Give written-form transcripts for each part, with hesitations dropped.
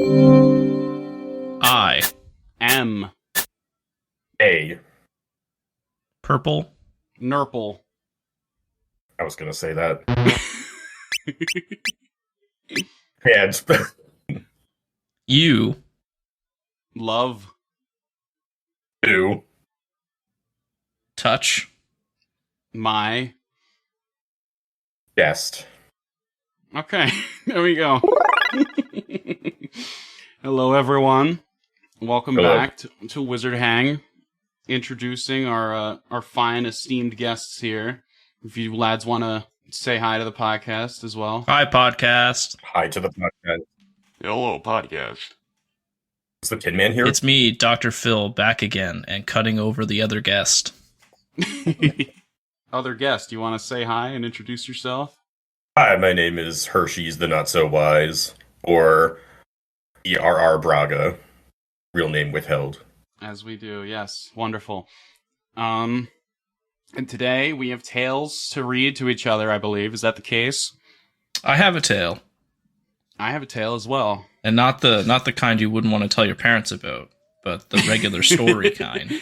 I. M. A. Purple. Nurple. I was gonna say that. Hands. U. Love. Do. Touch. My. Guest. Okay, there we go. Hello, everyone. Welcome Hello. back to Wizard Hang. Introducing our fine, esteemed guests here. If you lads want to say hi to the podcast as well. Hi, podcast. Hi to the podcast. Hello, podcast. Is the Tin Man here? It's me, Dr. Phil, back again and cutting over the other guest. Other guest, you want to say hi and introduce yourself? Hi, my name is Hersheez the Not So Wise, or E.R.R. Braga. Real name withheld. As we do, yes. Wonderful. And today we have tales to read to each other, I believe. Is that the case? I have a tale, I have a tale as well. and not the kind you wouldn't want to tell your parents about, but the regular story kind.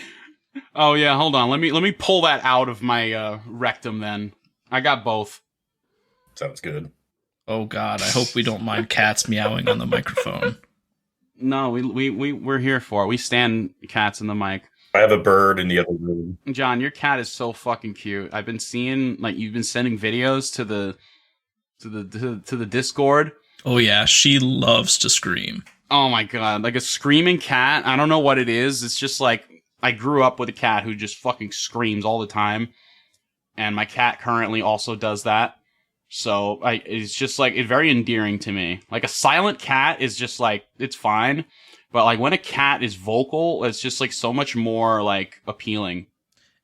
Oh yeah, hold on. Let me pull that out of my rectum then. I got both. Sounds good. Oh God, I hope we don't mind cats meowing on the microphone. No, we're here for it. We stand cats in the mic. I have a bird in the other room. John, your cat is so fucking cute. I've been seeing you've been sending videos to the Discord. Oh yeah, she loves to scream. Oh my god, like a screaming cat. I don't know what it is. It's just like I grew up with a cat who just fucking screams all the time, and my cat currently also does that. So it's just like it's very endearing to me. Like a silent cat is just like it's fine, but like when a cat is vocal, it's just like so much more like appealing.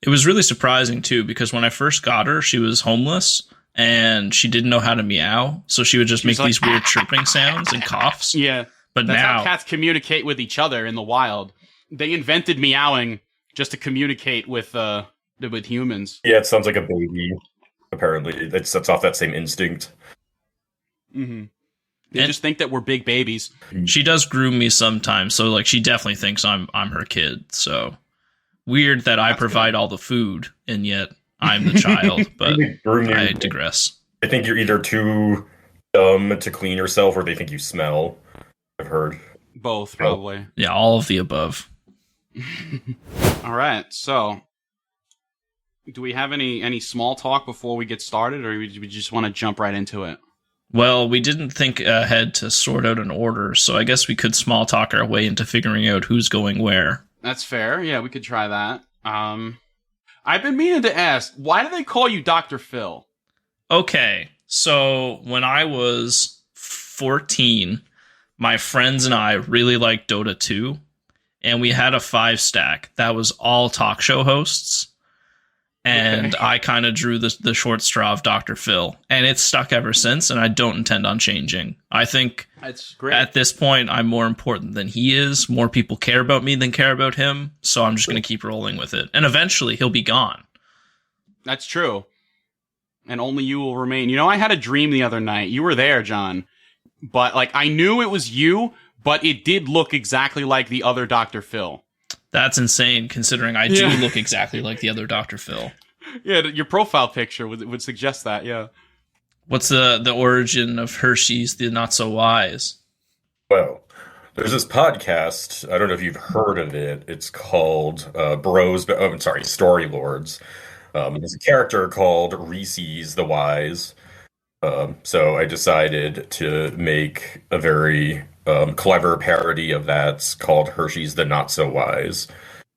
It was really surprising too, because when I first got her, she was homeless and she didn't know how to meow, so she would just make these weird chirping sounds and coughs. Yeah, but that's now how cats communicate with each other in the wild. They invented meowing just to communicate with humans. Yeah, it sounds like a baby. Apparently, it sets off that same instinct. Mm-hmm. They just think that we're big babies. she does groom me sometimes, so like she definitely thinks I'm her kid. So weird that I provide all the food and yet I'm the child, but I digress. I think you're either too dumb to clean yourself or they think you smell. I've heard. Both, probably. Yeah, all of the above. All right, so do we have any small talk before we get started, or we just want to jump right into it? Well, we didn't think ahead to sort out an order, so I guess we could small talk our way into figuring out who's going where. That's fair. Yeah, we could try that. I've been meaning to ask, why do they call you Dr. Phil? Okay, so when I was 14, my friends and I really liked Dota 2, and we had a 5-stack that was all talk show hosts. And I kind of drew the short straw of Dr. Phil. And it's stuck ever since, and I don't intend on changing. I think that's great. At this point, I'm more important than he is. More people care about me than care about him. So I'm just going to keep rolling with it. And eventually, he'll be gone. That's true. And only you will remain. You know, I had a dream the other night. You were there, John. But, like, I knew it was you, but it did look exactly like the other Dr. Phil. That's insane, considering I do look exactly like the other Dr. Phil. Yeah, your profile picture would suggest that, yeah. What's the origin of Hersheez the Not So Wise? Well, there's this podcast. I don't know if you've heard of it. It's called Story Lords. There's a character called Hersheez the Wise. So I decided to make a very clever parody of that called Hersheez the Not So Wise.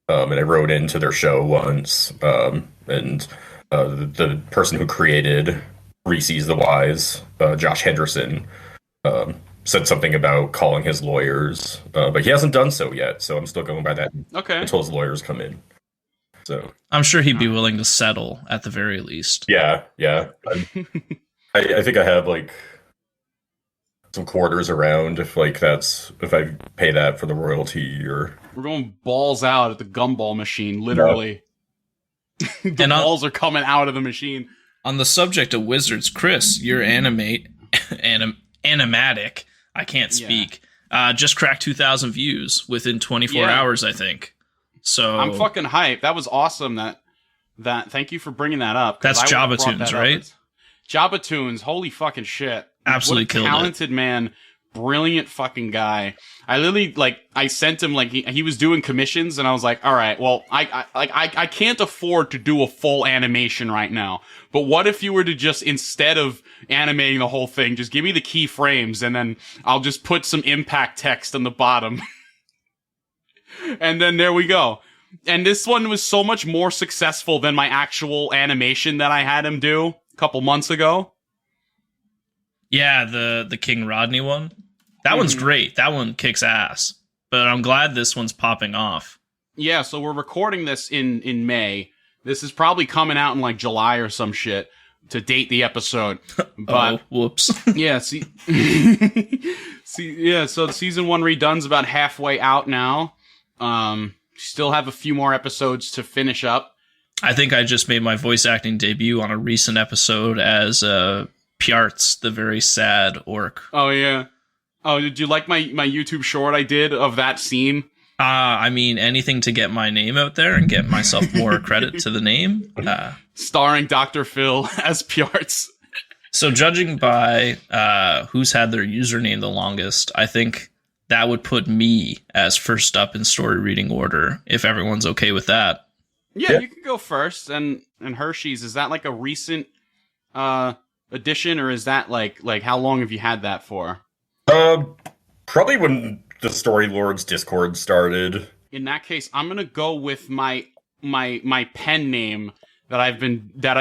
And I wrote into their show once, and the person who created Hersheez the Wise, Josh Henderson, said something about calling his lawyers, but he hasn't done so yet, so I'm still going by that until his lawyers come in. So I'm sure he'd be willing to settle at the very least. Yeah. I think I have like some quarters around if I pay that for the royalty or. We're going balls out at the gumball machine, literally. No. The balls are coming out of the machine. On the subject of wizards, Chris, you're animatic. I can't speak. Just cracked 2,000 views within 24 hours, I think. So I'm fucking hyped. That was awesome. That thank you for bringing that up. That's Jabba Tunes, right? Jabba Tunes. Holy fucking shit! Absolutely what a killed talented man. Brilliant fucking guy. I literally I sent him he was doing commissions, and I was like, all right, well, I can't afford to do a full animation right now. But what if you were to just, instead of animating the whole thing, just give me the keyframes, and then I'll just put some impact text on the bottom. And then there we go. And this one was so much more successful than my actual animation that I had him do a couple months ago. Yeah, the King Rodney one. That one's great. That one kicks ass. But I'm glad this one's popping off. Yeah, so we're recording this in May. This is probably coming out in like July or some shit to date the episode. But whoops. Yeah, so the season 1 redon's about halfway out now. Still have a few more episodes to finish up. I think I just made my voice acting debut on a recent episode as Pjartz, the very sad orc. Oh, yeah. Oh, did you like my YouTube short I did of that scene? I mean, anything to get my name out there and get myself more credit to the name. Starring Dr. Phil as Pjartz. So judging by who's had their username the longest, I think that would put me as first up in story reading order, if everyone's okay with that. Yeah, you can go first. And Hersheez, is that like a recent addition, or is that like how long have you had that for? Probably when the Story Lords Discord started. In that case, I'm gonna go with my pen name that I've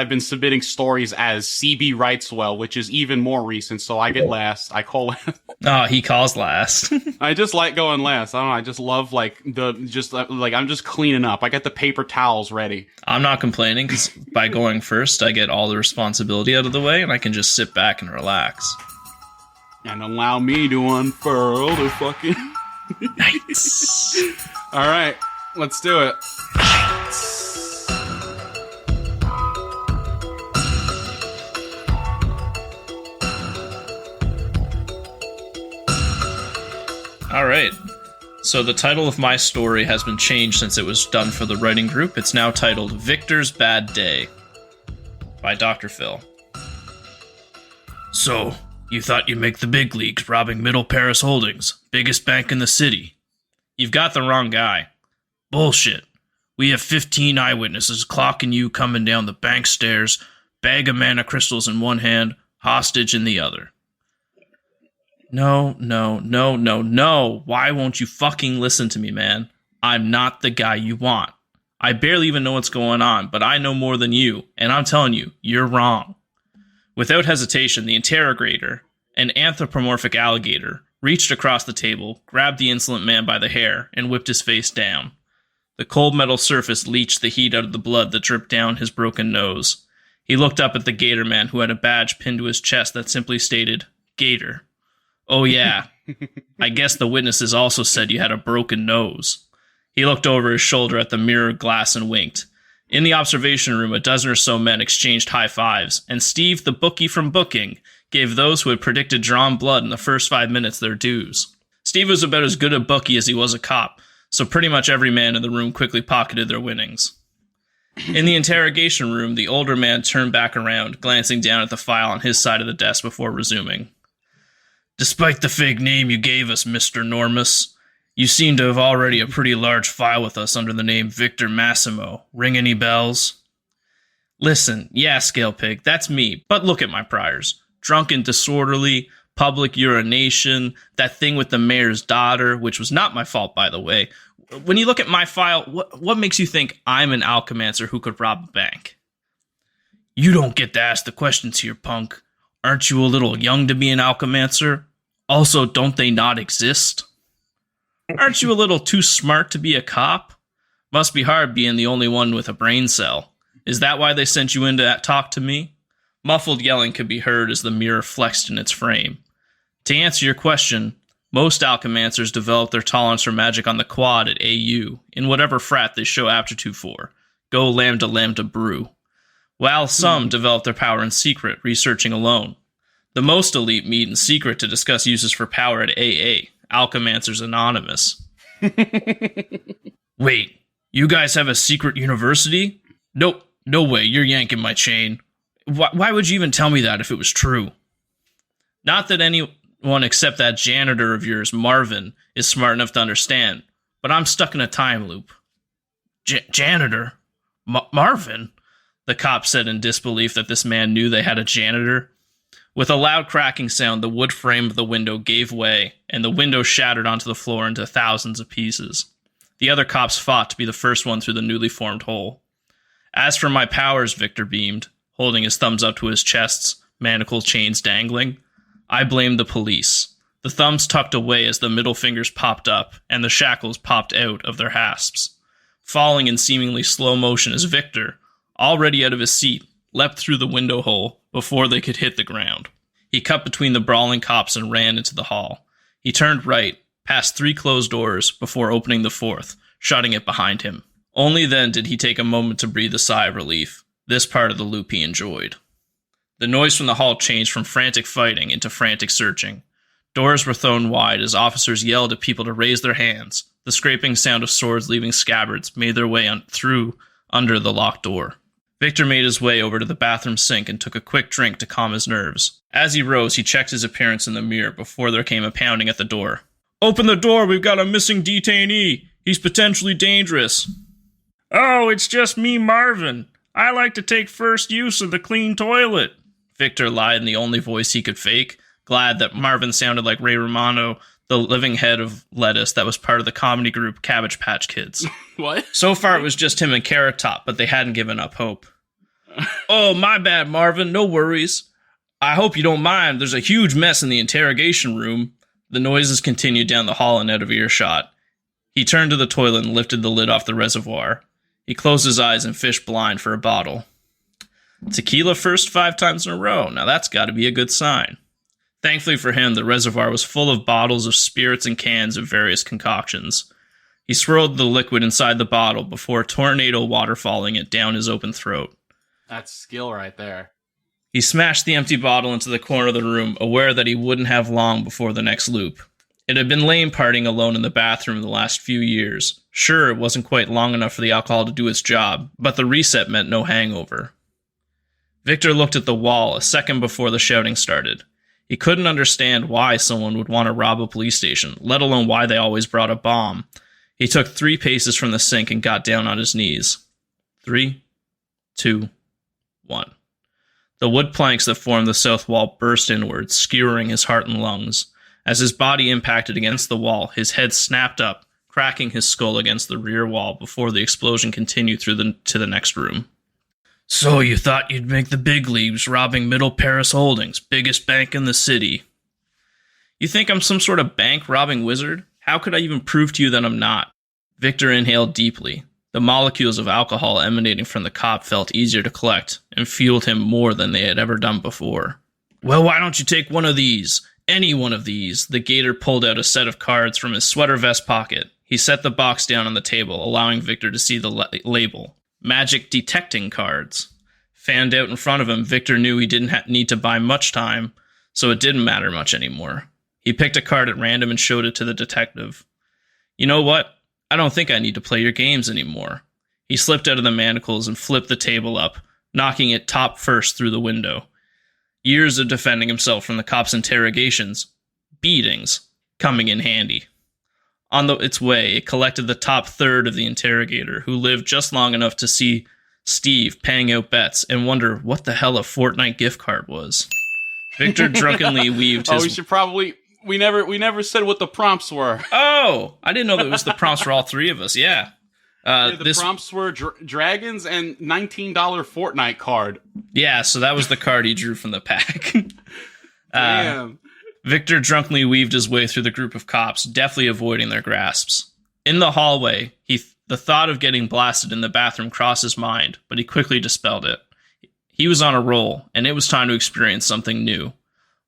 been submitting stories as, CB Wrightswell, which is even more recent. So I get last. I call last. Oh, he calls last. I just like going last. I don't know. I just love I'm just cleaning up. I got the paper towels ready. I'm not complaining, because by going first, I get all the responsibility out of the way, and I can just sit back and relax. And allow me to unfurl the fucking... Nice. All right, let's do it. All right. So the title of my story has been changed since it was done for the writing group. It's now titled Victor's Bad Day by Dr. Phil. So, you thought you'd make the big leagues robbing Middle Paris Holdings, biggest bank in the city. You've got the wrong guy. Bullshit. We have 15 eyewitnesses clocking you coming down the bank stairs, bag of mana crystals in one hand, hostage in the other. No. Why won't you fucking listen to me, man? I'm not the guy you want. I barely even know what's going on, but I know more than you, and I'm telling you, you're wrong. Without hesitation, the interrogator, an anthropomorphic alligator, reached across the table, grabbed the insolent man by the hair, and whipped his face down. The cold metal surface leached the heat out of the blood that dripped down his broken nose. He looked up at the gator man, who had a badge pinned to his chest that simply stated, Gator. Oh yeah, I guess the witnesses also said you had a broken nose. He looked over his shoulder at the mirrored glass and winked. In the observation room, a dozen or so men exchanged high fives, and Steve, the bookie from booking, gave those who had predicted drawn blood in the first 5 minutes their dues. Steve was about as good a bookie as he was a cop, so pretty much every man in the room quickly pocketed their winnings. In the interrogation room, the older man turned back around, glancing down at the file on his side of the desk before resuming. Despite the fake name you gave us, Mr. Normus, you seem to have already a pretty large file with us under the name Victor Massimo. Ring any bells? Listen, yeah, Scale Pig, that's me, but look at my priors. Drunk and disorderly, public urination, that thing with the mayor's daughter, which was not my fault, by the way. When you look at my file, what makes you think I'm an alchemaster who could rob a bank? You don't get to ask the questions here, punk. Aren't you a little young to be an alchemaster? Also, don't they not exist? Aren't you a little too smart to be a cop? Must be hard being the only one with a brain cell. Is that why they sent you in to talk to me? Muffled yelling could be heard as the mirror flexed in its frame. To answer your question, most alchemancers develop their tolerance for magic on the quad at AU, in whatever frat they show aptitude for. Go lambda lambda brew. While some develop their power in secret, researching alone. The most elite meet in secret to discuss uses for power at AA, Alchemancers Anonymous. Wait, you guys have a secret university? Nope, no way, you're yanking my chain. Why would you even tell me that if it was true? Not that anyone except that janitor of yours, Marvin, is smart enough to understand, but I'm stuck in a time loop. Janitor? Marvin? The cop said in disbelief that this man knew they had a janitor. With a loud cracking sound, the wood frame of the window gave way, and the window shattered onto the floor into thousands of pieces. The other cops fought to be the first one through the newly formed hole. As for my powers, Victor beamed, holding his thumbs up to his chest's manacle chains dangling. I blamed the police. The thumbs tucked away as the middle fingers popped up, and the shackles popped out of their hasps. Falling in seemingly slow motion as Victor, already out of his seat, leapt through the window hole before they could hit the ground. He cut between the brawling cops and ran into the hall. He turned right, past 3 closed doors, before opening the 4th, shutting it behind him. Only then did he take a moment to breathe a sigh of relief. This part of the loop he enjoyed. The noise from the hall changed from frantic fighting into frantic searching. Doors were thrown wide as officers yelled at people to raise their hands. The scraping sound of swords leaving scabbards made their way through under the locked door. Victor made his way over to the bathroom sink and took a quick drink to calm his nerves. As he rose, he checked his appearance in the mirror before there came a pounding at the door. Open the door, we've got a missing detainee. He's potentially dangerous. Oh, it's just me, Marvin. I like to take first use of the clean toilet. Victor lied in the only voice he could fake, glad that Marvin sounded like Ray Romano, the living head of lettuce that was part of the comedy group Cabbage Patch Kids. What? So far, it was just him and Carrot Top, but they hadn't given up hope. Oh, my bad, Marvin. No worries. I hope you don't mind. There's a huge mess in the interrogation room. The noises continued down the hall and out of earshot. He turned to the toilet and lifted the lid off the reservoir. He closed his eyes and fished blind for a bottle. Tequila first 5 times in a row. Now that's got to be a good sign. Thankfully for him, the reservoir was full of bottles of spirits and cans of various concoctions. He swirled the liquid inside the bottle before tornado waterfalling it down his open throat. That's skill right there. He smashed the empty bottle into the corner of the room, aware that he wouldn't have long before the next loop. It had been lame partying alone in the bathroom the last few years. Sure, it wasn't quite long enough for the alcohol to do its job, but the reset meant no hangover. Victor looked at the wall a second before the shouting started. He couldn't understand why someone would want to rob a police station, let alone why they always brought a bomb. He took 3 paces from the sink and got down on his knees. 3, 2, 1. The wood planks that formed the south wall burst inwards, skewering his heart and lungs. As his body impacted against the wall, his head snapped up, cracking his skull against the rear wall before the explosion continued to the next room. So you thought you'd make the big leagues robbing Middle Paris Holdings, biggest bank in the city. You think I'm some sort of bank robbing wizard? How could I even prove to you that I'm not? Victor inhaled deeply. The molecules of alcohol emanating from the cop felt easier to collect and fueled him more than they had ever done before. Well, why don't you take one of these? Any one of these. The gator pulled out a set of cards from his sweater vest pocket. He set the box down on the table, allowing Victor to see the label. Magic detecting cards. Fanned out in front of him, Victor knew he didn't need to buy much time, so it didn't matter much anymore. He picked a card at random and showed it to the detective. You know what? I don't think I need to play your games anymore. He slipped out of the manacles and flipped the table up, knocking it top first through the window. Years of defending himself from the cops' interrogations, beatings, coming in handy. On its way, it collected the top third of the interrogator, who lived just long enough to see Steve paying out bets and wonder what the hell a Fortnite gift card was. Victor drunkenly weaved his... we should probably... We never said what the prompts were. Oh! I didn't know that it was the prompts for all 3 of us, yeah. The prompts were dragons and $19 Fortnite card. Yeah, so that was the card he drew from the pack. Damn. Victor drunkenly weaved his way through the group of cops, deftly avoiding their grasps. In the hallway, the thought of getting blasted in the bathroom crossed his mind, but he quickly dispelled it. He was on a roll, and it was time to experience something new.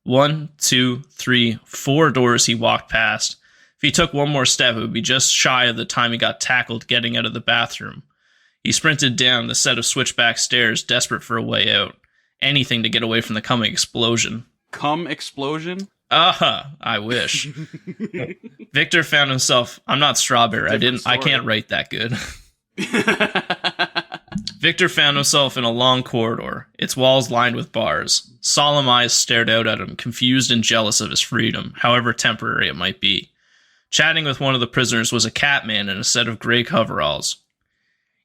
1, 2, 3, 4 doors he walked past. If he took one more step, it would be just shy of the time he got tackled getting out of the bathroom. He sprinted down the set of switchback stairs, desperate for a way out. Anything to get away from the coming explosion. Cum explosion? I wish. Victor found himself. I'm not Strawberry. I can't write that good. Victor found himself in a long corridor, its walls lined with bars. Solemn eyes stared out at him, confused and jealous of his freedom, however temporary it might be. Chatting with one of the prisoners was a cat man in a set of gray coveralls.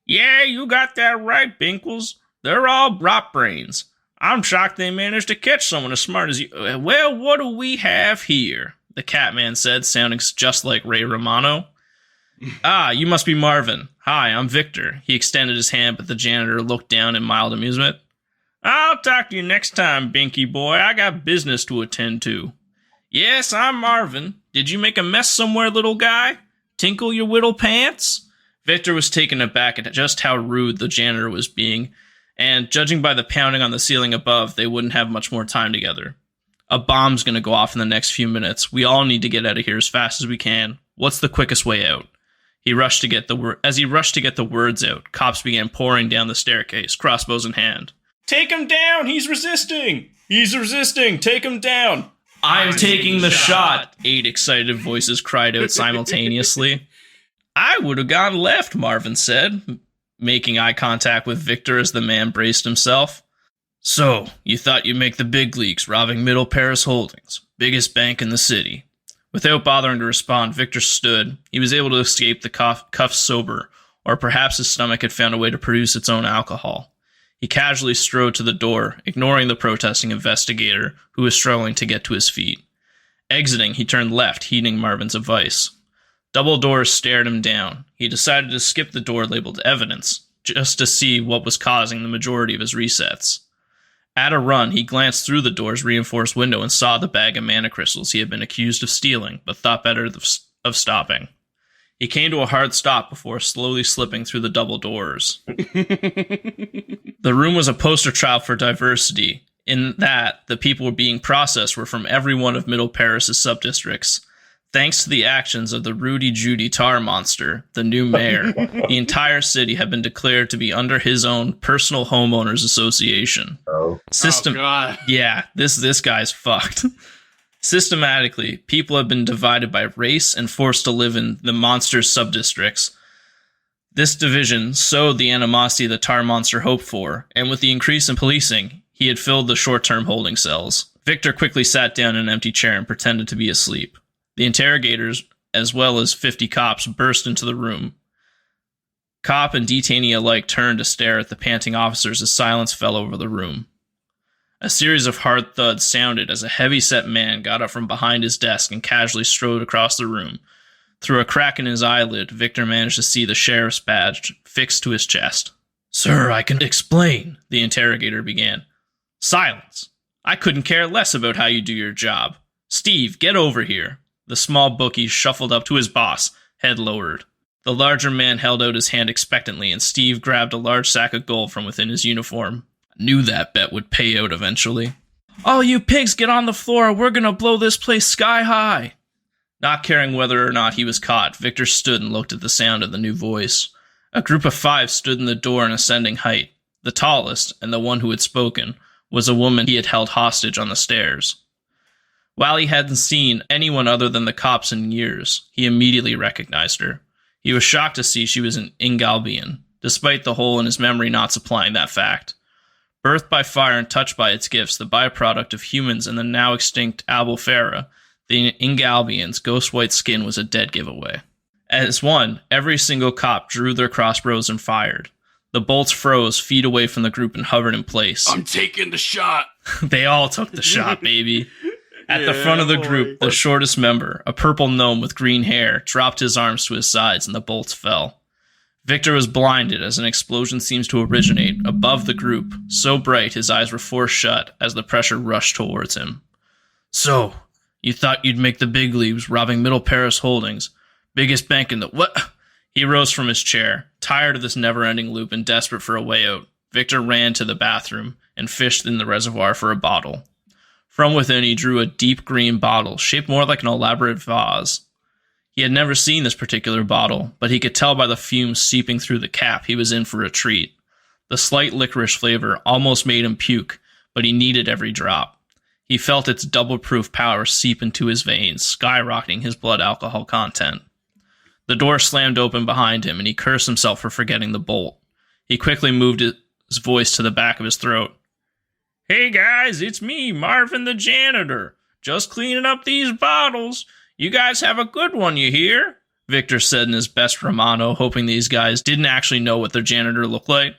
Yeah, you got that right, Binkles. They're all rot brains. I'm shocked they managed to catch someone as smart as you. Well, what do we have here? The cat man said, sounding just like Ray Romano. Ah, you must be Marvin. Hi, I'm Victor. He extended his hand, but the janitor looked down in mild amusement. I'll talk to you next time, Binky boy. I got business to attend to. Yes, I'm Marvin. Did you make a mess somewhere, little guy? Tinkle your whittle pants? Victor was taken aback at just how rude the janitor was being, and judging by the pounding on the ceiling above, they wouldn't have much more time together. A bomb's gonna go off in the next few minutes. We all need to get out of here as fast as we can. What's the quickest way out? As he rushed to get the words out, cops began pouring down the staircase, crossbows in hand. Take him down! He's resisting! He's resisting! Take him down! I'm taking the shot! 8 excited voices cried out simultaneously. I would have gone left, Marvin said, making eye contact with Victor as the man braced himself. So, you thought you'd make the big leagues, robbing Middle Paris Holdings, biggest bank in the city. Without bothering to respond, Victor stood. He was able to escape the cuffs sober, or perhaps his stomach had found a way to produce its own alcohol. He casually strode to the door, ignoring the protesting investigator, who was struggling to get to his feet. Exiting, he turned left, heeding Marvin's advice. Double doors stared him down. He decided to skip the door labeled evidence, just to see what was causing the majority of his resets. At a run, he glanced through the door's reinforced window and saw the bag of mana crystals he had been accused of stealing, but thought better of stopping. He came to a hard stop before slowly slipping through the double doors. The room was a poster child for diversity, in that the people being processed were from every one of Middle Paris' subdistricts. Thanks to the actions of the Rudy Judy Tar Monster, the new mayor, the entire city had been declared to be under his own personal homeowners association. Oh. God. Yeah, this guy's fucked. Systematically, people have been divided by race and forced to live in the monster's subdistricts. This division sowed the animosity the Tar Monster hoped for, and with the increase in policing, he had filled the short-term holding cells. Victor quickly sat down in an empty chair and pretended to be asleep. The interrogators, as well as 50 cops, burst into the room. Cop and detainee alike turned to stare at the panting officers as silence fell over the room. A series of hard thuds sounded as a heavy-set man got up from behind his desk and casually strode across the room. Through a crack in his eyelid, Victor managed to see the sheriff's badge fixed to his chest. Sir, I can explain, the interrogator began. Silence. I couldn't care less about how you do your job. Steve, get over here. The small bookie shuffled up to his boss, head lowered. The larger man held out his hand expectantly, and Steve grabbed a large sack of gold from within his uniform. I knew that bet would pay out eventually. All you pigs get on the floor, we're gonna blow this place sky high. Not caring whether or not he was caught, Victor stood and looked at the sound of the new voice. A group of 5 stood in the door in ascending height. The tallest, and the one who had spoken, was a woman he had held hostage on the stairs. While he hadn't seen anyone other than the cops in years, he immediately recognized her. He was shocked to see she was an Ingalbian, despite the hole in his memory not supplying that fact. Birthed by fire and touched by its gifts, the byproduct of humans and the now extinct Albufera, the Ingalbian's ghost-white skin was a dead giveaway. As one, every single cop drew their crossbows and fired. The bolts froze feet away from the group and hovered in place. I'm taking the shot. They all took the shot, baby. At the front of the group, the shortest member, a purple gnome with green hair, dropped his arms to his sides and the bolts fell. Victor was blinded as an explosion seems to originate above the group, so bright his eyes were forced shut as the pressure rushed towards him. So, you thought you'd make the big leagues robbing Middle Paris Holdings, biggest bank in the... What? He rose from his chair, tired of this never-ending loop and desperate for a way out. Victor ran to the bathroom and fished in the reservoir for a bottle. From within, he drew a deep green bottle, shaped more like an elaborate vase. He had never seen this particular bottle, but he could tell by the fumes seeping through the cap he was in for a treat. The slight licorice flavor almost made him puke, but he needed every drop. He felt its double-proof power seep into his veins, skyrocketing his blood alcohol content. The door slammed open behind him, and he cursed himself for forgetting the bolt. He quickly moved his voice to the back of his throat. "Hey guys, it's me, Marvin the janitor. Just cleaning up these bottles. You guys have a good one, you hear?" Victor said in his best Romano, hoping these guys didn't actually know what their janitor looked like.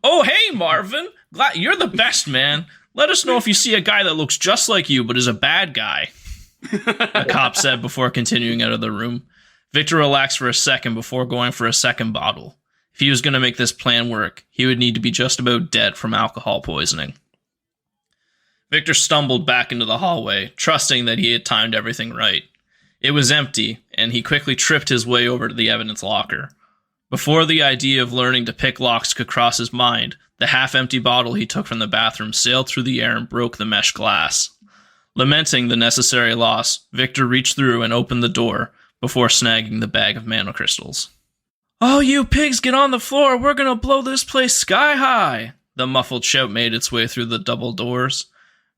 "Oh, hey, Marvin. Glad you're the best, man. Let us know if you see a guy that looks just like you but is a bad guy," a cop said before continuing out of the room. Victor relaxed for a second before going for a second bottle. If he was going to make this plan work, he would need to be just about dead from alcohol poisoning. Victor stumbled back into the hallway, trusting that he had timed everything right. It was empty, and he quickly tripped his way over to the evidence locker. Before the idea of learning to pick locks could cross his mind, the half-empty bottle he took from the bathroom sailed through the air and broke the mesh glass. Lamenting the necessary loss, Victor reached through and opened the door before snagging the bag of mana crystals. "Oh, you pigs, get on the floor! We're gonna blow this place sky high!" The muffled shout made its way through the double doors.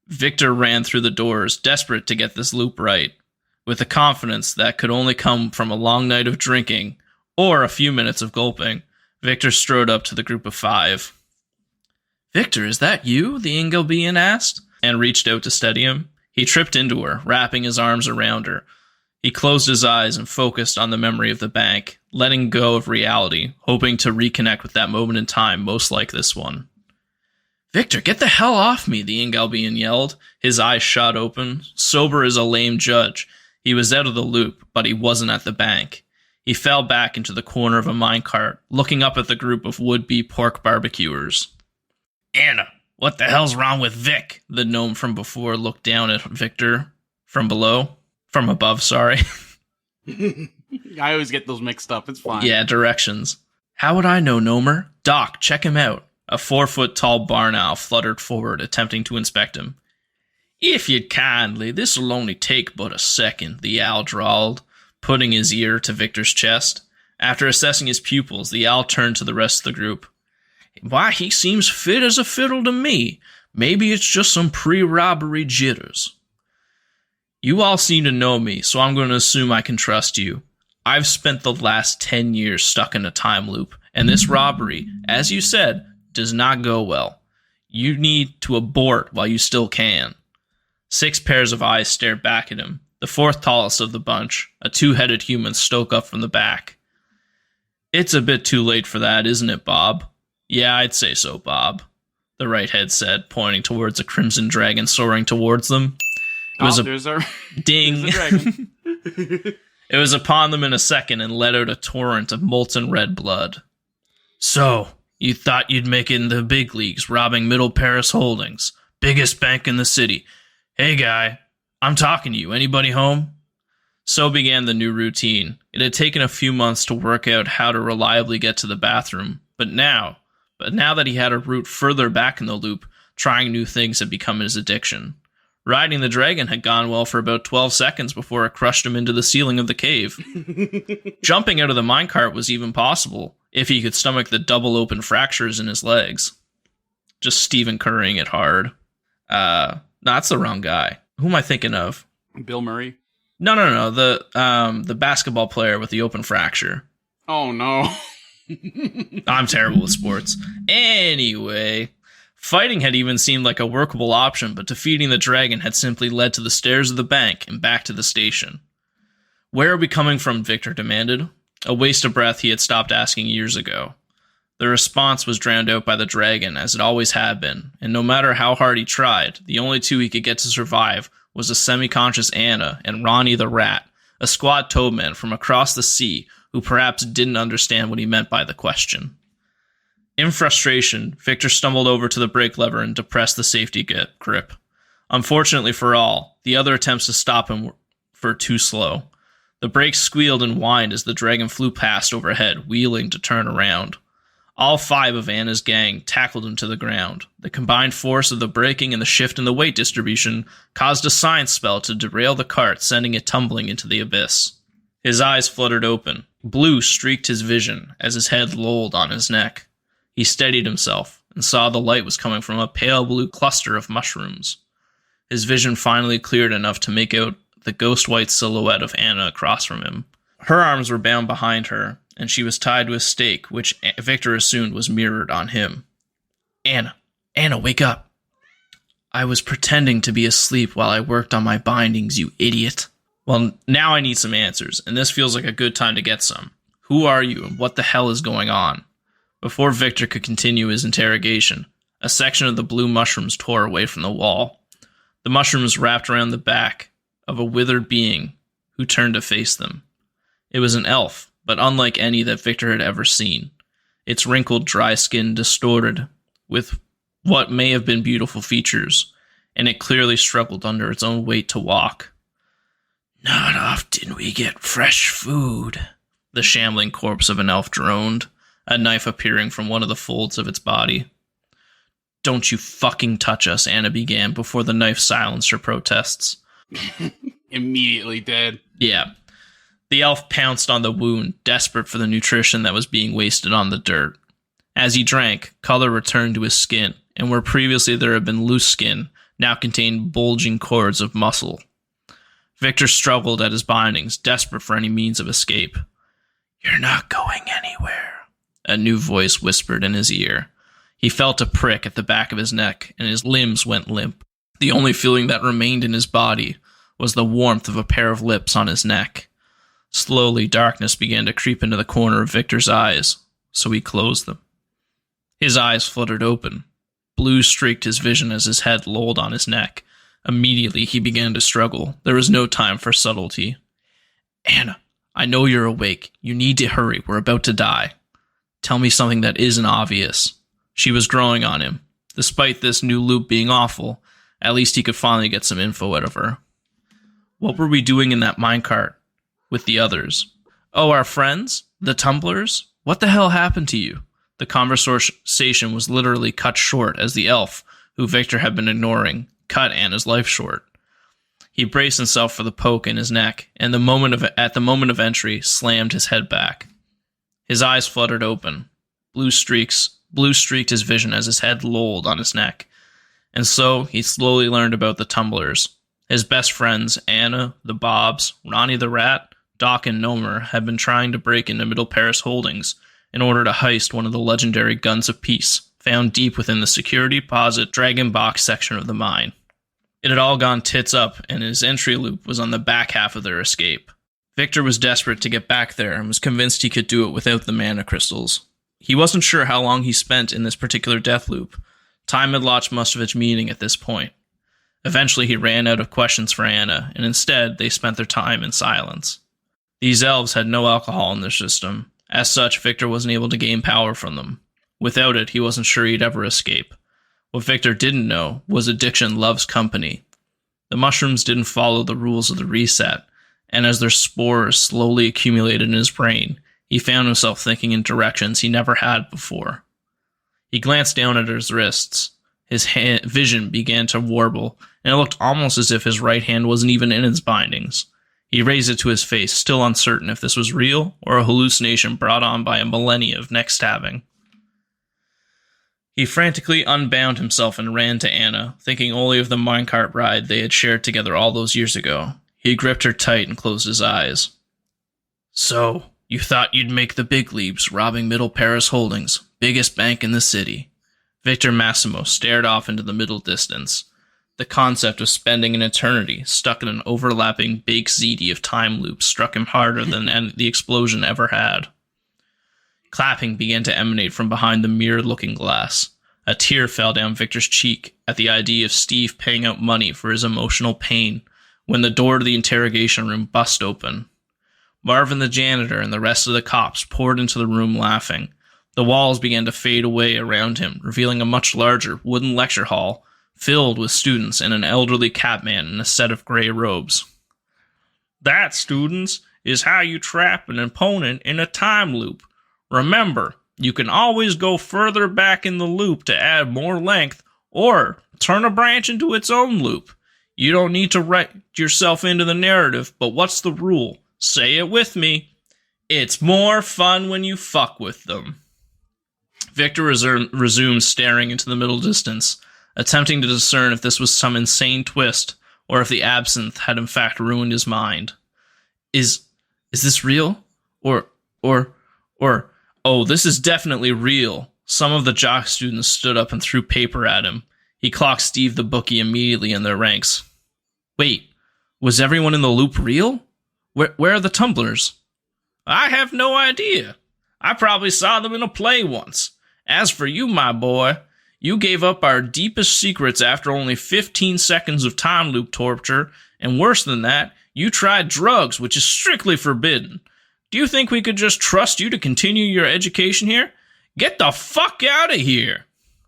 Victor ran through the doors, desperate to get this loop right. With a confidence that could only come from a long night of drinking or a few minutes of gulping, Victor strode up to the group of 5. "Victor, is that you?" the Ingalbean asked, and reached out to steady him. He tripped into her, wrapping his arms around her. He closed his eyes and focused on the memory of the bank, letting go of reality, hoping to reconnect with that moment in time most like this one. "Victor, get the hell off me," the Ingalbean yelled. His eyes shot open. Sober as a lame judge, he was out of the loop, but he wasn't at the bank. He fell back into the corner of a minecart, looking up at the group of would-be pork barbecuers. "Anna, what the hell's wrong with Vic?" The gnome from before looked down at Victor from below. From above, sorry. I always get those mixed up. It's fine. Yeah, directions. "How would I know, Gnomer? Doc, check him out." A 4-foot-tall barn owl fluttered forward, attempting to inspect him. "If you'd kindly, this'll only take but a second," the owl drawled, putting his ear to Victor's chest. After assessing his pupils, the owl turned to the rest of the group. "Why, he seems fit as a fiddle to me. Maybe it's just some pre-robbery jitters. You all seem to know me, so I'm going to assume I can trust you. I've spent the last 10 years stuck in a time loop, and this robbery, as you said, does not go well. You need to abort while you still can." 6 pairs of eyes stared back at him. The 4th tallest of the bunch, a 2-headed human, spoke up from the back. "It's a bit too late for that, isn't it, Bob?" "Yeah, I'd say so, Bob," the right head said, pointing towards a crimson dragon soaring towards them. It was ding. There's a dragon. It was upon them in a second and let out a torrent of molten red blood. "So, you thought you'd make it in the big leagues, robbing Middle Paris Holdings, biggest bank in the city. Hey, guy, I'm talking to you. Anybody home?" So began the new routine. It had taken a few months to work out how to reliably get to the bathroom, but now that he had a route further back in the loop, trying new things had become his addiction. Riding the dragon had gone well for about 12 seconds before it crushed him into the ceiling of the cave. Jumping out of the minecart was even possible, if he could stomach the double open fractures in his legs. Just Stephen Currying it hard. No, that's the wrong guy. Who am I thinking of? Bill Murray? No. The basketball player with the open fracture. Oh, no. I'm terrible with sports. Anyway, fighting had even seemed like a workable option, but defeating the dragon had simply led to the stairs of the bank and back to the station. "Where are we coming from?" Victor demanded. A waste of breath he had stopped asking years ago. The response was drowned out by the dragon, as it always had been, and no matter how hard he tried, the only 2 he could get to survive was a semi-conscious Anna and Ronnie the rat, a squat toadman from across the sea who perhaps didn't understand what he meant by the question. In frustration, Victor stumbled over to the brake lever and depressed the safety grip. Unfortunately for all, the other attempts to stop him were too slow. The brakes squealed and whined as the dragon flew past overhead, wheeling to turn around. All 5 of Anna's gang tackled him to the ground. The combined force of the braking and the shift in the weight distribution caused a science spell to derail the cart, sending it tumbling into the abyss. His eyes fluttered open. Blue streaked his vision as his head lolled on his neck. He steadied himself and saw the light was coming from a pale blue cluster of mushrooms. His vision finally cleared enough to make out the ghost-white silhouette of Anna across from him. Her arms were bound behind her, and she was tied to a stake, which Victor assumed was mirrored on him. Anna, wake up. I was pretending to be asleep while I worked on my bindings, you idiot. Well, now I need some answers, and this feels like a good time to get some. Who are you, and what the hell is going on? Before Victor could continue his interrogation, a section of the blue mushrooms tore away from the wall. The mushrooms wrapped around the back of a withered being who turned to face them. It was an elf, but unlike any that Victor had ever seen. Its wrinkled, dry skin distorted with what may have been beautiful features, and it clearly struggled under its own weight to walk. Not often we get fresh food, the shambling corpse of an elf droned, a knife appearing from one of the folds of its body. Don't you fucking touch us, Anna began before the knife silenced her protests. Immediately dead. Yeah. The elf pounced on the wound, desperate for the nutrition that was being wasted on the dirt. As he drank, color returned to his skin, and where previously there had been loose skin, now contained bulging cords of muscle. Victor struggled at his bindings, desperate for any means of escape. You're not going anywhere, a new voice whispered in his ear. He felt a prick at the back of his neck, and his limbs went limp. The only feeling that remained in his body was the warmth of a pair of lips on his neck. Slowly, darkness began to creep into the corner of Victor's eyes, so he closed them. His eyes fluttered open. Blue streaked his vision as his head lolled on his neck. Immediately, he began to struggle. There was no time for subtlety. Anna, I know you're awake. You need to hurry. We're about to die. Tell me something that isn't obvious. She was growing on him. Despite this new loop being awful, at least he could finally get some info out of her. What were we doing in that minecart with the others? Oh, our friends? The tumblers? What the hell happened to you? The conversation was literally cut short as the elf, who Victor had been ignoring, cut Anna's life short. He braced himself for the poke in his neck, and at the moment of entry, slammed his head back. His eyes fluttered open. Blue streaked his vision as his head lolled on his neck. And so, he slowly learned about the tumblers. His best friends, Anna, the Bobs, Ronnie the Rat, Doc, and Nomer, had been trying to break into Middle Paris Holdings in order to heist one of the legendary guns of peace, found deep within the security deposit Dragon Box section of the mine. It had all gone tits up, and his entry loop was on the back half of their escape. Victor was desperate to get back there and was convinced he could do it without the mana crystals. He wasn't sure how long he spent in this particular death loop. Time had lost much of its meaning at this point. Eventually he ran out of questions for Anna, and instead they spent their time in silence. These elves had no alcohol in their system. As such, Victor wasn't able to gain power from them. Without it, he wasn't sure he'd ever escape. What Victor didn't know was addiction loves company. The mushrooms didn't follow the rules of the reset, and as their spores slowly accumulated in his brain, he found himself thinking in directions he never had before. He glanced down at his wrists. His vision began to warble, and it looked almost as if his right hand wasn't even in its bindings. He raised it to his face, still uncertain if this was real or a hallucination brought on by a millennia of neck stabbing. He frantically unbound himself and ran to Anna, thinking only of the minecart ride they had shared together all those years ago. He gripped her tight and closed his eyes. So, you thought you'd make the big leaps, robbing Middle Paris Holdings, biggest bank in the city. Victor Massimo stared off into the middle distance. The concept of spending an eternity stuck in an overlapping baked ziti of time loops struck him harder than the explosion ever had. Clapping began to emanate from behind the mirrored looking glass. A tear fell down Victor's cheek at the idea of Steve paying out money for his emotional pain when the door to the interrogation room bust open. Marvin the janitor and the rest of the cops poured into the room laughing. The walls began to fade away around him, revealing a much larger wooden lecture hall filled with students and an elderly catman in a set of gray robes. That, students, is how you trap an opponent in a time loop. Remember, you can always go further back in the loop to add more length, or turn a branch into its own loop. You don't need to write yourself into the narrative, but what's the rule? Say it with me. It's more fun when you fuck with them. Victor resumed staring into the middle distance, attempting to discern if this was some insane twist or if the absinthe had in fact ruined his mind. Is this real? Or, oh, this is definitely real. Some of the jock students stood up and threw paper at him. He clocked Steve the bookie immediately in their ranks. Wait, was everyone in the loop real? Where are the tumblers? I have no idea. I probably saw them in a play once. As for you, my boy, you gave up our deepest secrets after only 15 seconds of time loop torture, and worse than that, you tried drugs, which is strictly forbidden. Do you think we could just trust you to continue your education here? Get the fuck out of here!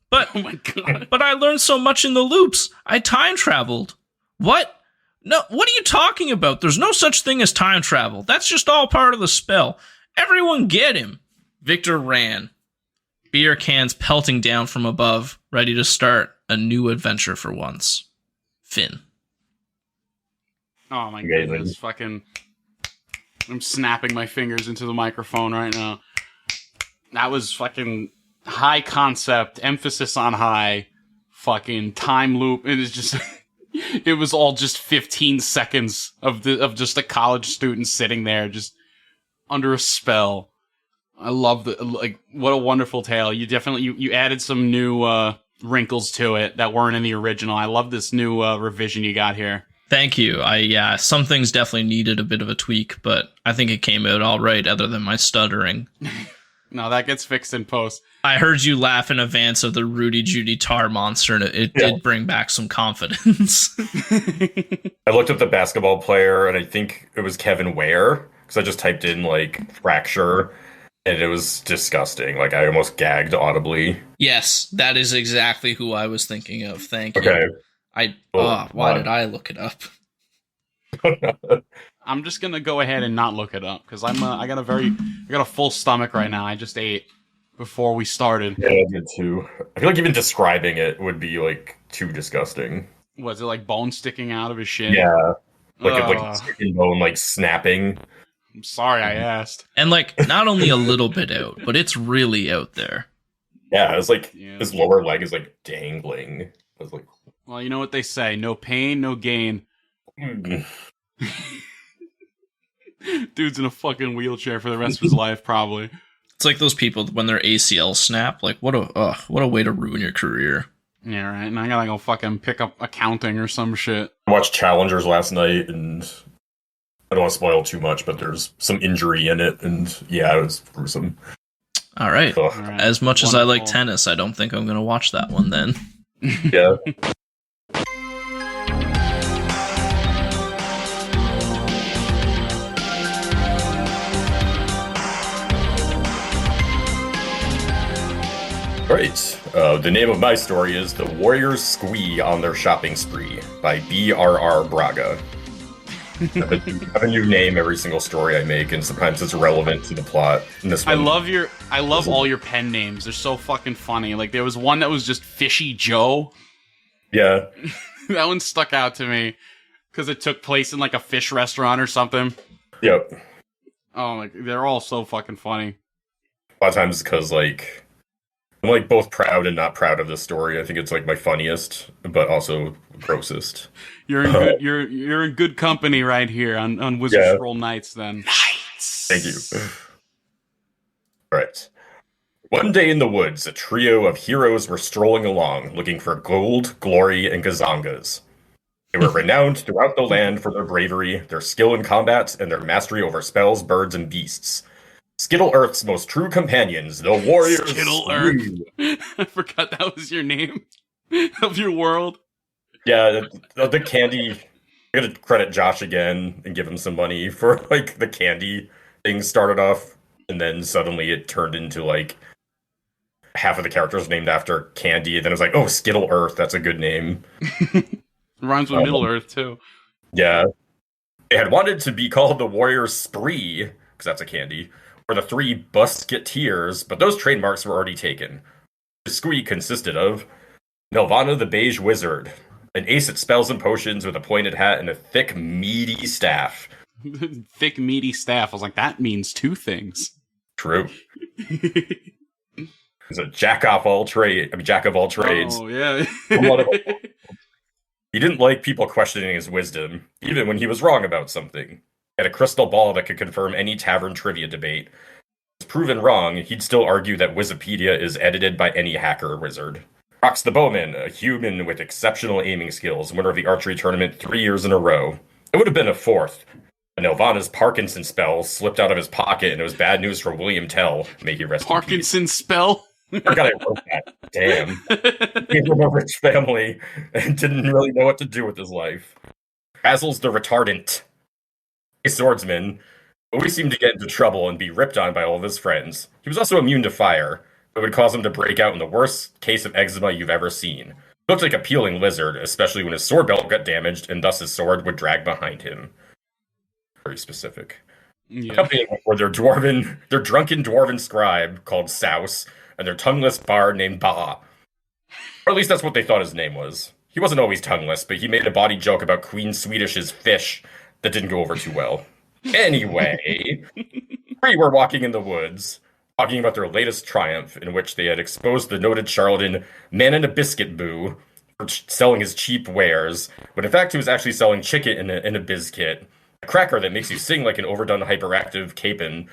But, Oh my god. but I learned so much in the loops. I time traveled. What? No, what are you talking about? There's no such thing as time travel. That's just all part of the spell. Everyone get him. Victor ran. Beer cans pelting down from above, ready to start a new adventure for once. Finn. Oh my Amazing. goodness. Fucking. I'm snapping my fingers into the microphone right now. That was fucking high concept, emphasis on high, fucking time loop. It is just. It was all just 15 seconds of just a college student sitting there, just under a spell. I love what a wonderful tale. You definitely you added some new wrinkles to it that weren't in the original. I love this new revision you got here. Thank you. Some things definitely needed a bit of a tweak, but I think it came out all right other than my stuttering. No, that gets fixed in post. I heard you laugh in advance of the Rudy Judy Tar monster, and it did bring back some confidence. I looked up the basketball player, and I think it was Kevin Ware, because I just typed in, like, fracture, and it was disgusting. Like, I almost gagged audibly. Yes, that is exactly who I was thinking of. Thank you. Okay. Why did I look it up? I'm just gonna go ahead and not look it up because I got a full stomach right now. I just ate before we started. Yeah, I did too. I feel like even describing it would be, like, too disgusting. Was it like bone sticking out of his shit? Yeah. Like a skin bone, like, snapping. I'm sorry I asked. And, like, not only a little bit out, but it's really out there. Yeah, it's like, Yeah. his lower leg is, like, dangling. I was like, Well, you know what they say: no pain, no gain. Dude's in a fucking wheelchair for the rest of his life, probably. It's like those people when their ACL snap. Like, what a way to ruin your career. Yeah, right. And I gotta go fucking pick up accounting or some shit. I watched Challengers last night, and I don't want to spoil too much, but there's some injury in it, and yeah, it was gruesome. All right. Ugh. All right. As much as I like Wonderful. tennis, I don't think I'm going to watch that one then. Yeah. Right. The name of my story is The Warriors Squee on Their Shopping Spree by B.R.R. Braga. I have a new name every single story I make, and sometimes it's relevant to the plot. And this I one, love all your pen names. They're so fucking funny. Like there was one that was just Fishy Joe. yeah, That one stuck out to me because it took place in like a fish restaurant or something. yep. Oh, like they're all so fucking funny. A lot of times because like I'm like both proud and not proud of this story. I think it's like my funniest, but also grossest. You're in good, you're in good company right here on Wizard Yeah. Scroll Nights. Then Thank you. All right. One day in the woods, a trio of heroes were strolling along, looking for gold, glory, and gazongas. They were renowned throughout the land for their bravery, their skill in combat, and their mastery over spells, birds, and beasts. Skittle Earth's most true companions, the warriors. Skittle Squee. Earth. I forgot that was your name of your world. Yeah, the candy. I gotta credit Josh again and give him some money for like the candy thing started off, and then suddenly it turned into like half of the characters named after candy, and then it was like, oh, Skittle Earth, that's a good name. Rhymes with Middle Earth too. Yeah. They had wanted to be called the Warriors Spree, because that's a candy, or the Three Busketeers, but those trademarks were already taken. The Squee consisted of Nelvana the Beige Wizard, an ace at spells and potions with a pointed hat and a thick, meaty staff. Thick, meaty staff. I was like, that means two things. True. He's a jack of all trades. Oh, yeah. He didn't like people questioning his wisdom, even when he was wrong about something. He had a crystal ball that could confirm any tavern trivia debate. If he was proven wrong, he'd still argue that Wikipedia is edited by any hacker or wizard. Rox the Bowman, a human with exceptional aiming skills, winner of the archery tournament 3 years in a row. It would have been a fourth. But Nelvana's Parkinson spell slipped out of his pocket, and it was bad news for William Tell. May he rest in peace. Parkinson spell? I forgot I wrote that. Damn. He from a rich family and didn't really know what to do with his life. Razzles the retardant. A swordsman, always seemed to get into trouble and be ripped on by all of his friends. He was also immune to fire, but would cause him to break out in the worst case of eczema you've ever seen. He looked like a peeling lizard, especially when his sword belt got damaged, and thus his sword would drag behind him. Very specific. Yeah. Company were their drunken dwarven scribe called Souse, and their tongueless bard named Ba. Or at least that's what they thought his name was. He wasn't always tongueless, but he made a bawdy joke about Queen Swedish's fish that didn't go over too well. Anyway, three were walking in the woods, talking about their latest triumph, in which they had exposed the noted charlatan Man in a Biscuit Boo for selling his cheap wares, but in fact he was actually selling chicken in a bizkit, a cracker that makes you sing like an overdone hyperactive capon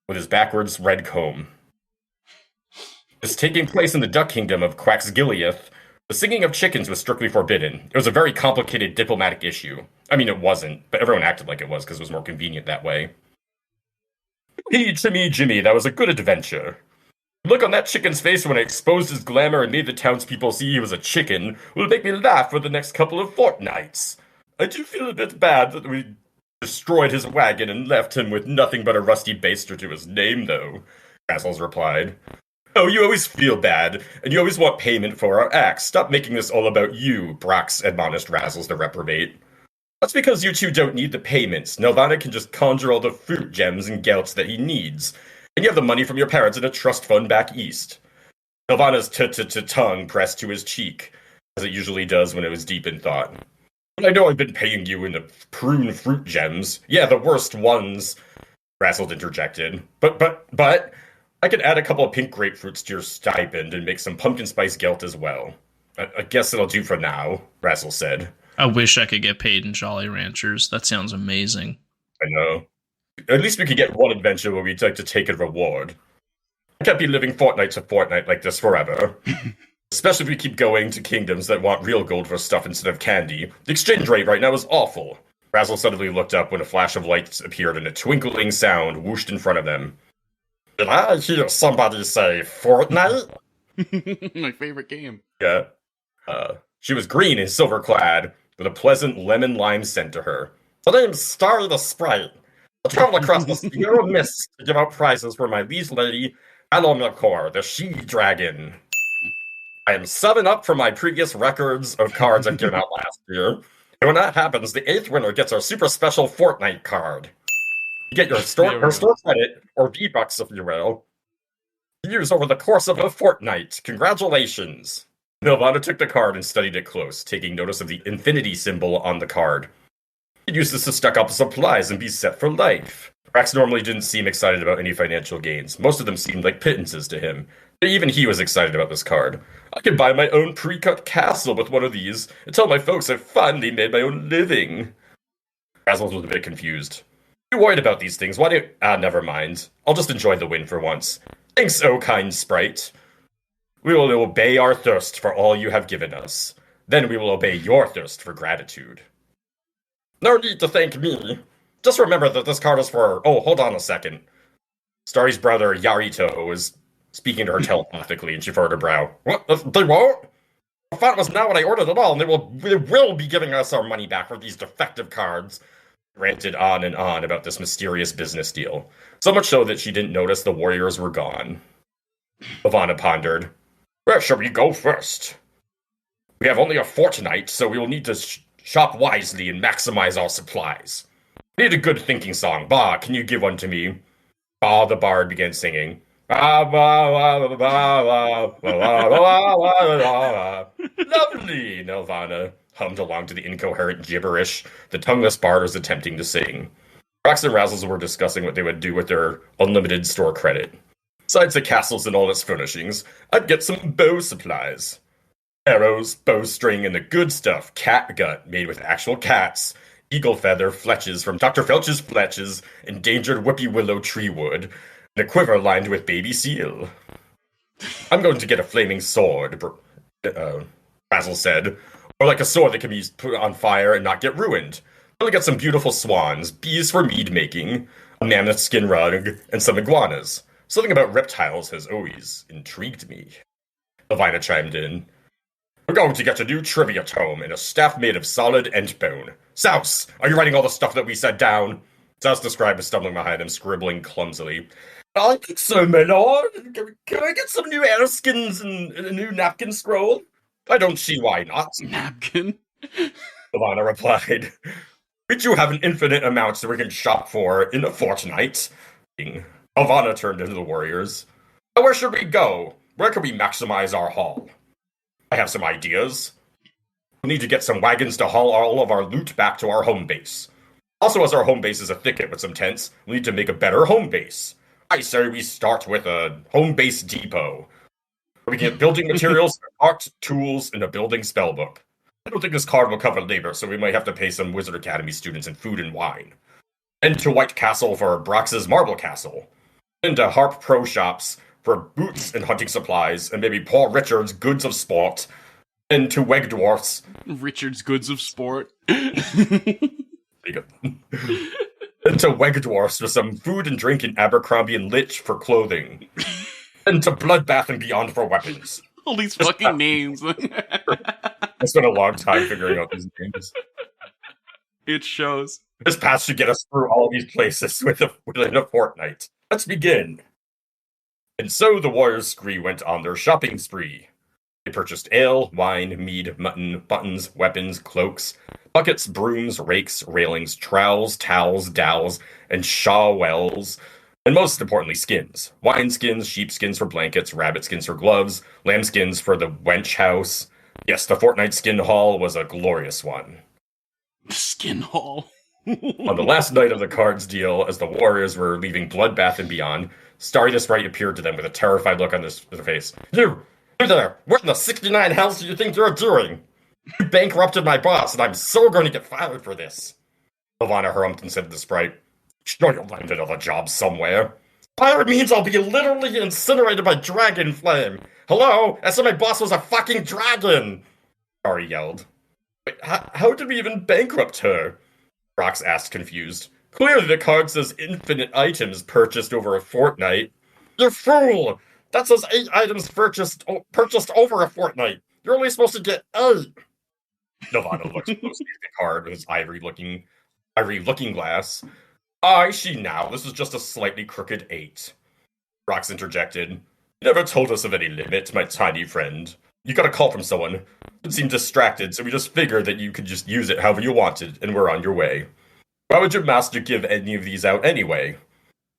with his backwards red comb. It's taking place in the Duck Kingdom of Quaxgiliath. The singing of chickens was strictly forbidden. It was a very complicated diplomatic issue. I mean, it wasn't, but everyone acted like it was because it was more convenient that way. Hey, Jimmy, that was a good adventure. Look on that chicken's face when I exposed his glamour and made the townspeople see he was a chicken will make me laugh for the next couple of fortnights. I do feel a bit bad that we destroyed his wagon and left him with nothing but a rusty baster to his name, though, Razzles replied. Oh, you always feel bad, and you always want payment for our acts. Stop making this all about you, Brox admonished Razzles the reprobate. That's because you two don't need the payments. Nelvana can just conjure all the fruit gems and gelts that he needs, and you have the money from your parents in a trust fund back east. Nelvana's tongue pressed to his cheek, as it usually does when it was deep in thought. But I know I've been paying you in the prune fruit gems. Yeah, the worst ones, Razzles interjected. But... I could add a couple of pink grapefruits to your stipend and make some pumpkin spice gelt as well. I guess it'll do for now, Razzle said. I wish I could get paid in Jolly Ranchers. That sounds amazing. I know. At least we could get one adventure where we'd like to take a reward. I can't be living fortnight to fortnight like this forever. Especially if we keep going to kingdoms that want real gold for stuff instead of candy. The exchange rate right now is awful. Razzle suddenly looked up when a flash of lights appeared and a twinkling sound whooshed in front of them. Did I hear somebody say Fortnite? My favorite game. Yeah. She was green and silver-clad, with a pleasant lemon-lime scent to her. The name's Starry the Sprite. I travel across the sphere of mist to give out prizes for my liege lady, Alomilcor, the she-dragon. I am 7 up from my previous records of cards I've given out last year. And when that happens, the 8th winner gets our super special Fortnite card. You get your store credit, or V-Bucks if you will, to use over the course of a fortnight. Congratulations! Nelvana took the card and studied it close, taking notice of the infinity symbol on the card. He'd use this to stock up supplies and be set for life. Rax normally didn't seem excited about any financial gains. Most of them seemed like pittances to him. But even he was excited about this card. I could buy my own pre-cut castle with one of these and tell my folks I've finally made my own living. Razzles was a bit confused. You're worried about these things. Why don't... never mind. I'll just enjoy the win for once. Thanks, oh kind sprite. We will obey our thirst for all you have given us. Then we will obey your thirst for gratitude. No need to thank me. Just remember that this card is for... Oh, hold on a second. Starry's brother, Yarito, was speaking to her telepathically, and she furrowed her brow. What? They won't? I thought it was not what I ordered at all, and they will be giving us our money back for these defective cards. Ranted on and on about this mysterious business deal. So much so that she didn't notice the warriors were gone. Ivana pondered. Where shall we go first? We have only a fortnight, so we will need to shop wisely and maximize our supplies. I need a good thinking song. Ba, can you give one to me? Ba, the bard began singing. Lovely, Nelvana hummed along to the incoherent gibberish the tongueless bard was attempting to sing. Rox and Razzles were discussing what they would do with their unlimited store credit. Besides the castles and all its furnishings, I'd get some bow supplies. Arrows, bowstring, and the good stuff, cat gut made with actual cats, eagle feather fletches from Dr. Felch's fletches, endangered whippy willow tree wood, and a quiver lined with baby seal. I'm going to get a flaming sword, Basil said, or like a sword that can be put on fire and not get ruined. I'll get some beautiful swans, bees for mead making, a mammoth skin rug, and some iguanas. Something about reptiles has always intrigued me. Lavina chimed in. We're going to get a new trivia tome and a staff made of solid ent bone. Souse, are you writing all the stuff that we said down? Souse described as stumbling behind him, scribbling clumsily. I think so, my lord. Can I get some new arrowskins and a new napkin scroll? I don't see why not. Napkin? Lavana replied. We do have an infinite amount that we can shop for in a fortnight. Lavana turned to the warriors. Where should we go? Where can we maximize our haul? I have some ideas. We need to get some wagons to haul all of our loot back to our home base. Also, as our home base is a thicket with some tents, we need to make a better home base. I say we start with a home base depot. We get building materials, art, tools, and a building spellbook. I don't think this card will cover labor, so we might have to pay some Wizard Academy students in food and wine. And to White Castle for Brox's Marble Castle. And to Harp Pro Shops for boots and hunting supplies, and maybe Paul Richard's Goods of Sport. And to Weg Dwarfs. Richard's Goods of Sport. And to Weg Dwarfs for some food and drink in Abercrombie and Litch for clothing. And to Bloodbath and Beyond for weapons. All these fucking names. I spent a long time figuring out these names. It shows. This path should get us through all these places within a fortnight. Let's begin. And so the warriors' spree went on their shopping spree. They purchased ale, wine, mead, mutton, buttons, weapons, cloaks, buckets, brooms, rakes, railings, trowels, towels, dowels, and shawwells, and most importantly, skins. Wine skins, sheep skins for blankets, rabbit skins for gloves, lamb skins for the wench house. Yes, the Fortnite skin haul was a glorious one. Skin haul. On the last night of the cards deal, as the warriors were leaving Bloodbath and Beyond, Starry the Sprite appeared to them with a terrified look on their face. You there! What in the 69 hells do you think you're doing? You bankrupted my boss, and I'm so going to get fired for this. Lavana Harumton said to the Sprite. Sure, you'll land another job somewhere. Fire means I'll be literally incinerated by dragon flame. Hello? I said my boss was a fucking dragon! Starry yelled. Wait, how did we even bankrupt her? Rox asked, confused. Clearly the card says infinite items purchased over a fortnight. You fool! That says 8 items purchased over a fortnight. You're only supposed to get 8. Nirvana looked closely at the card with his ivory looking glass. I see now, this is just a slightly crooked 8. Rox interjected. You never told us of any limit, my tiny friend. You got a call from someone. You seemed distracted, so we just figured that you could just use it however you wanted, and we're on your way. Why would your master give any of these out anyway?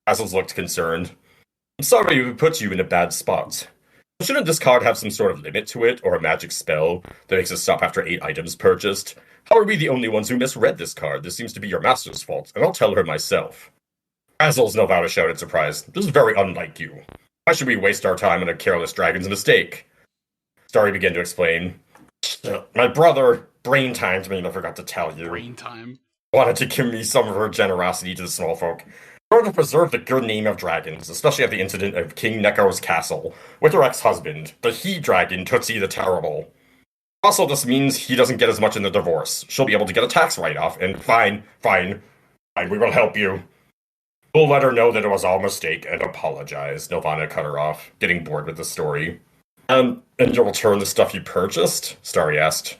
Basil's looked concerned. I'm sorry we put you in a bad spot. Shouldn't this card have some sort of limit to it, or a magic spell that makes it stop after 8 items purchased? How are we the only ones who misread this card? This seems to be your master's fault, and I'll tell her myself. Basil's Novara shouted, surprised. This is very unlike you. Why should we waste our time on a careless dragon's mistake? Starry began to explain. My brother, Brain Time, I forgot to tell you. Brain Time. Wanted to give me some of her generosity to the small folk. In order to preserve the good name of dragons, especially at the incident of King Neko's castle, with her ex-husband, the he-dragon Tootsie the Terrible. Also, this means he doesn't get as much in the divorce. She'll be able to get a tax write-off, and fine, we will help you. We'll let her know that it was all a mistake and apologize. Nilvana cut her off, getting bored with the story. And you'll return the stuff you purchased? Starry asked.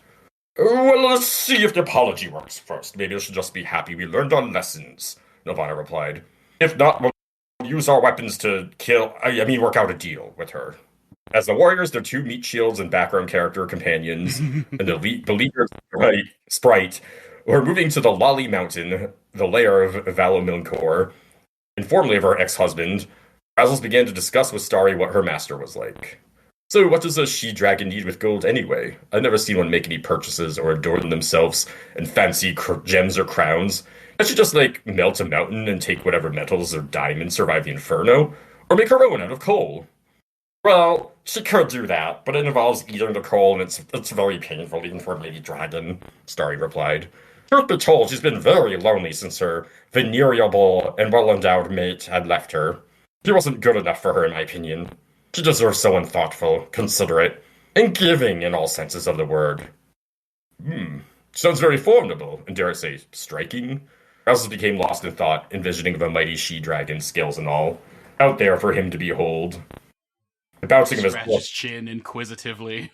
Well, let's see if the apology works first. Maybe we should just be happy we learned our lessons, Nilvana replied. If not, we'll use our weapons to work out a deal with her. As the warriors, their 2 meat shields and background character companions, and the beleaguered sprite, were moving to the Lolly Mountain, the lair of Valomilkor, and formerly of her ex-husband, Basil's began to discuss with Starry what her master was like. So what does a she-dragon need with gold anyway? I've never seen one make any purchases or adorn themselves in fancy gems or crowns. Can't she just, melt a mountain and take whatever metals or diamonds survive the inferno? Or make her own out of coal. Well, she could do that, but it involves eating the coal, and it's very painful even for a lady dragon, Starry replied. Truth be told, she's been very lonely since her venerable and well-endowed mate had left her. He wasn't good enough for her, in my opinion. She deserves someone thoughtful, considerate, and giving in all senses of the word. Sounds very formidable, and dare I say, striking. Razzles became lost in thought, envisioning of a mighty she-dragon, scales and all, out there for him to behold. The bouncing of his chin inquisitively.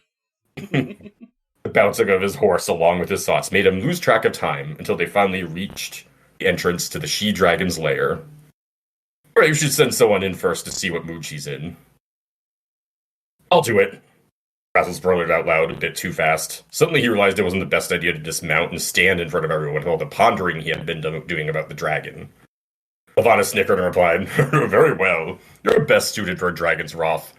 The bouncing of his horse along with his thoughts made him lose track of time until they finally reached the entrance to the she-dragon's lair. Alright, you should send someone in first to see what mood she's in. I'll do it. Razzles blurted out loud a bit too fast. Suddenly he realized it wasn't the best idea to dismount and stand in front of everyone with all the pondering he had been doing about the dragon. Ivana snickered and replied, Very well. You're best suited for a dragon's wrath.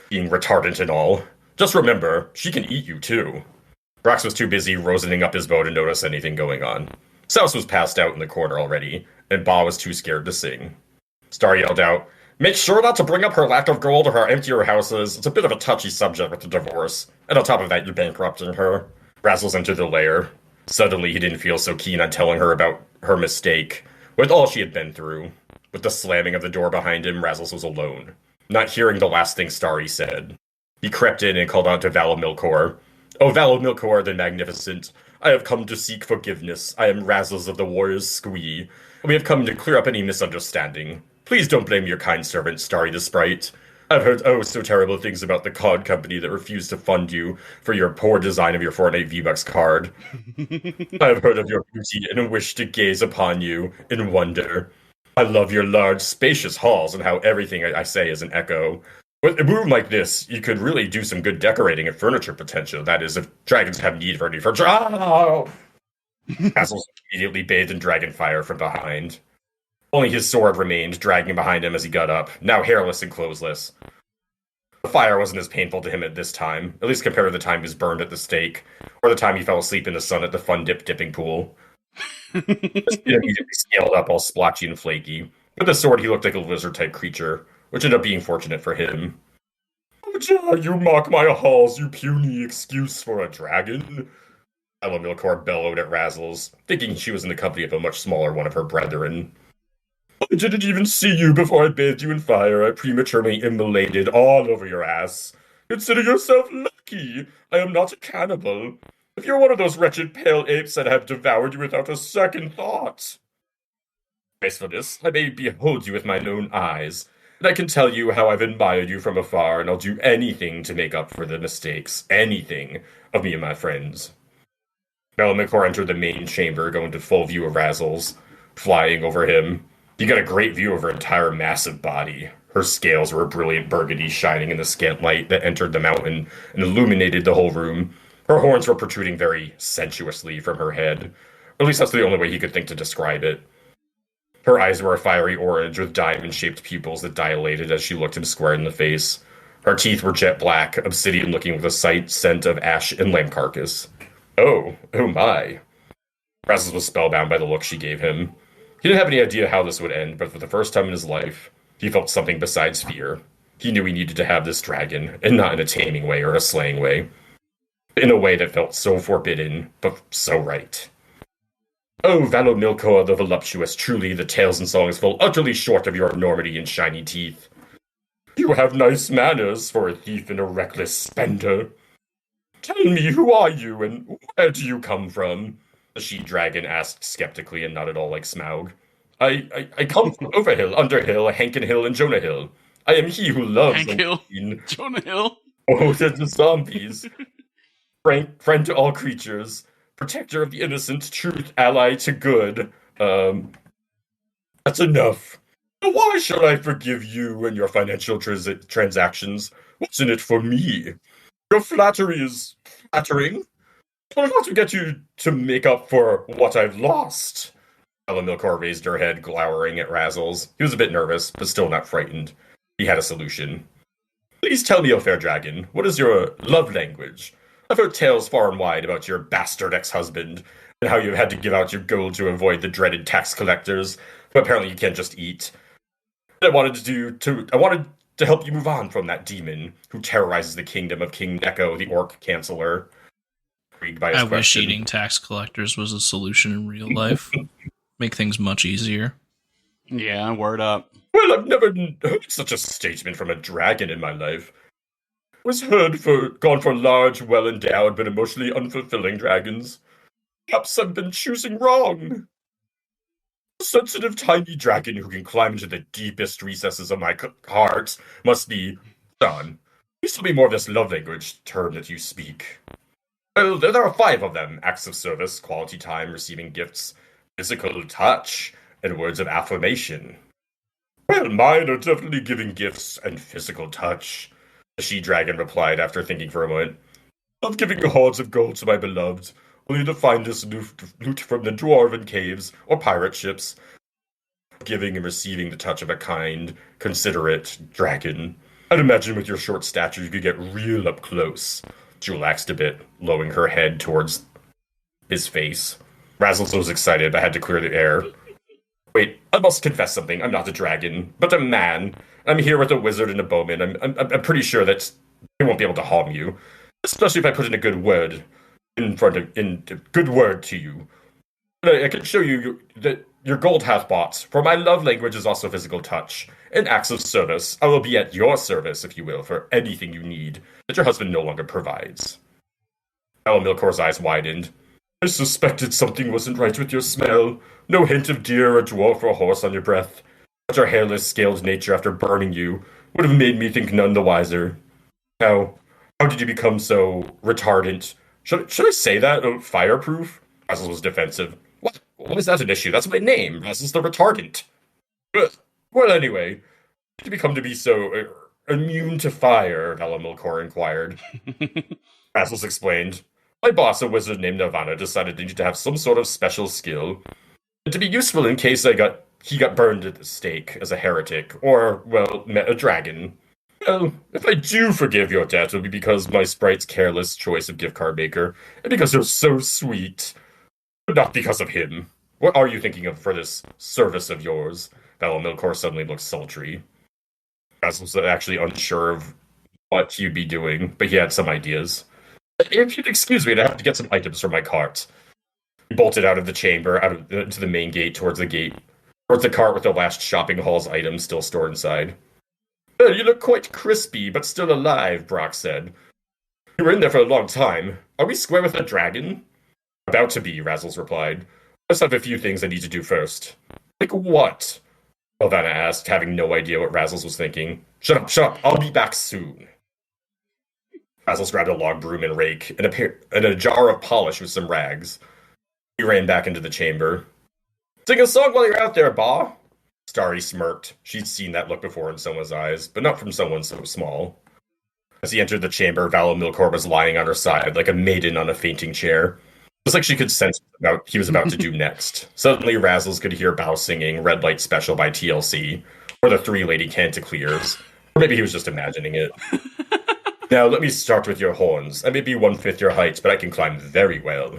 Being retardant and all. Just remember, she can eat you too. Brox was too busy rosening up his bow to notice anything going on. Souse was passed out in the corner already, and Ba was too scared to sing. Star yelled out, Make sure not to bring up her lack of gold or how empty her house is. It's a bit of a touchy subject with the divorce. And on top of that, you're bankrupting her. Razzles entered the lair. Suddenly, he didn't feel so keen on telling her about her mistake. With all she had been through. With the slamming of the door behind him, Razzles was alone. Not hearing the last thing Starry said. He crept in and called out to Valo Milkor. Oh, Valo Milkor the Magnificent, I have come to seek forgiveness. I am Razzles of the Warriors Squee. We have come to clear up any misunderstanding. Please don't blame your kind servant, Starry the Sprite. I've heard so terrible things about the card company that refused to fund you for your poor design of your Fortnite V-Bucks card. I have heard of your beauty and wish to gaze upon you in wonder. I love your large, spacious halls and how everything I say is an echo. With a room like this, you could really do some good decorating and furniture potential. That is, if dragons have need for any furniture. Oh! Castles immediately bathed in dragon fire from behind. Only his sword remained, dragging behind him as he got up, now hairless and clothesless. The fire wasn't as painful to him at this time, at least compared to the time he was burned at the stake, or the time he fell asleep in the sun at the fun dipping pool. His skin immediately scaled up, all splotchy and flaky. With the sword, he looked like a lizard-type creature, which ended up being fortunate for him. Oh, you mock my halls, you puny excuse for a dragon. Ella Milkor bellowed at Razzles, thinking she was in the company of a much smaller one of her brethren. I didn't even see you before I bathed you in fire. I prematurely immolated all over your ass. Consider yourself lucky. I am not a cannibal. If you're one of those wretched pale apes that have devoured you without a second thought. As for this, I may behold you with my own eyes, and I can tell you how I've admired you from afar, and I'll do anything to make up for the mistakes, anything, of me and my friends. Milkor entered the main chamber, going to full view of Razzles, flying over him. You got a great view of her entire massive body. Her scales were a brilliant burgundy shining in the scant light that entered the mountain and illuminated the whole room. Her horns were protruding very sensuously from her head. Or at least that's the only way he could think to describe it. Her eyes were a fiery orange with diamond-shaped pupils that dilated as she looked him square in the face. Her teeth were jet black, obsidian-looking with a slight scent of ash and lamb carcass. Oh my. Razzles was spellbound by the look she gave him. He didn't have any idea how this would end, but for the first time in his life, he felt something besides fear. He knew he needed to have this dragon, and not in a taming way or a slaying way. In a way that felt so forbidden, but so right. Oh, Valo Milkor the Voluptuous, truly the tales and songs fall utterly short of your enormity and shiny teeth. You have nice manners for a thief and a reckless spender. Tell me, who are you, and where do you come from? The she-dragon asked skeptically and not at all like Smaug. I come from Overhill, Underhill, Hankin Hill, and Jonah Hill. I am he who loves Hank Hill, Jonah Hill. Oh, the zombies. Friend to all creatures. Protector of the innocent, truth, ally to good. That's enough. Why should I forgive you and your financial transactions? What's in it for me? Your flattery is flattering. But not to get you to make up for what I've lost. Ella Milkor raised her head, glowering at Razzles. He was a bit nervous, but still not frightened. He had a solution. Please tell me, O fair dragon, what is your love language? I've heard tales far and wide about your bastard ex-husband, and how you've had to give out your gold to avoid the dreaded tax collectors, who apparently you can't just eat. I wanted to help you move on from that demon who terrorizes the kingdom of King Neko, the orc canceller. Intrigued by his I wish question. eating tax collectors was a solution in real life. Make things much easier. Yeah, word up. Well, I've never heard such a statement from a dragon in my life. Was gone for large, well-endowed, but emotionally unfulfilling dragons. Perhaps I've been choosing wrong. A sensitive, tiny dragon who can climb into the deepest recesses of my heart must be done. Please tell me more of this love language term that you speak. Well, there are 5 of them: acts of service, quality time, receiving gifts, physical touch, and words of affirmation. Well, mine are definitely giving gifts and physical touch, the she-dragon replied after thinking for a moment. Of giving hordes of gold to my beloved, only to find this loot from the dwarven caves or pirate ships. Giving and receiving the touch of a kind, considerate dragon. I'd imagine with your short stature you could get real up close. She relaxed a bit, lowering her head towards his face. Razzles was excited, but had to clear the air. Wait, I must confess something. I'm not a dragon, but a man. I'm here with a wizard and a bowman. I'm pretty sure that they won't be able to harm you, especially if I put in a good word good word to you. I can show you that your gold hath bought. For my love language is also physical touch. In acts of service, I will be at your service, if you will, for anything you need that your husband no longer provides. Milcor's eyes widened. I suspected something wasn't right with your smell. No hint of deer or dwarf or horse on your breath. But your hairless, scaled nature after burning you would have made me think none the wiser. How did you become so retardant? Should I say that? Fireproof? Razzles was defensive. What? Why is that an issue? That's my name. Razzles the retardant. Well, anyway, did you become to be so immune to fire? Milcor inquired. Razzles explained. My boss, a wizard named Nirvana, decided I needed to have some sort of special skill. And to be useful in case he got burned at the stake as a heretic, or, well, met a dragon. Well, if I do forgive your debt, it'll be because my sprite's careless choice of gift card maker, and because you're so sweet. But not because of him. What are you thinking of for this service of yours? Milcor suddenly looked sultry. Razzles was actually unsure of what he'd be doing, but he had some ideas. If you'd excuse me, I have to get some items from my cart. He bolted out of the chamber, to the main gate, towards the cart with the last shopping hall's items still stored inside. Well, you look quite crispy, but still alive, Brock said. You were in there for a long time. Are we square with a dragon? About to be, Razzles replied. I just have a few things I need to do first. Like what? Elvana asked, having no idea what Razzles was thinking. Shut up, I'll be back soon. Razzles grabbed a log broom and rake, and a jar of polish with some rags. He ran back into the chamber. Sing a song while you're out there, Ba! Starry smirked. She'd seen that look before in someone's eyes, but not from someone so small. As he entered the chamber, Milcor was lying on her side, like a maiden on a fainting chair. It was like she could sense what he was about to do next. Suddenly, Razzles could hear Bao singing Red Light Special by TLC, or the Three Lady Canticleers. Or maybe he was just imagining it. Now, let me start with your horns. I may be 1/5 your height, but I can climb very well.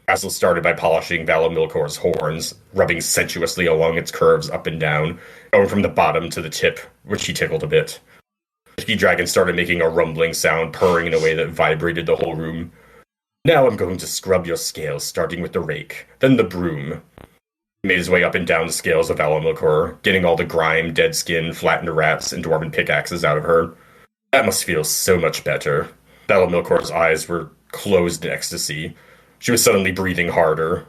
Razzles started by polishing Milcor's horns, rubbing sensuously along its curves up and down, going from the bottom to the tip, which he tickled a bit. The she-dragon started making a rumbling sound, purring in a way that vibrated the whole room. Now I'm going to scrub your scales, starting with the rake, then the broom. He made his way up and down the scales of Milcor, getting all the grime, dead skin, flattened rats, and dwarven pickaxes out of her. That must feel so much better. Milcor's eyes were closed in ecstasy. She was suddenly breathing harder.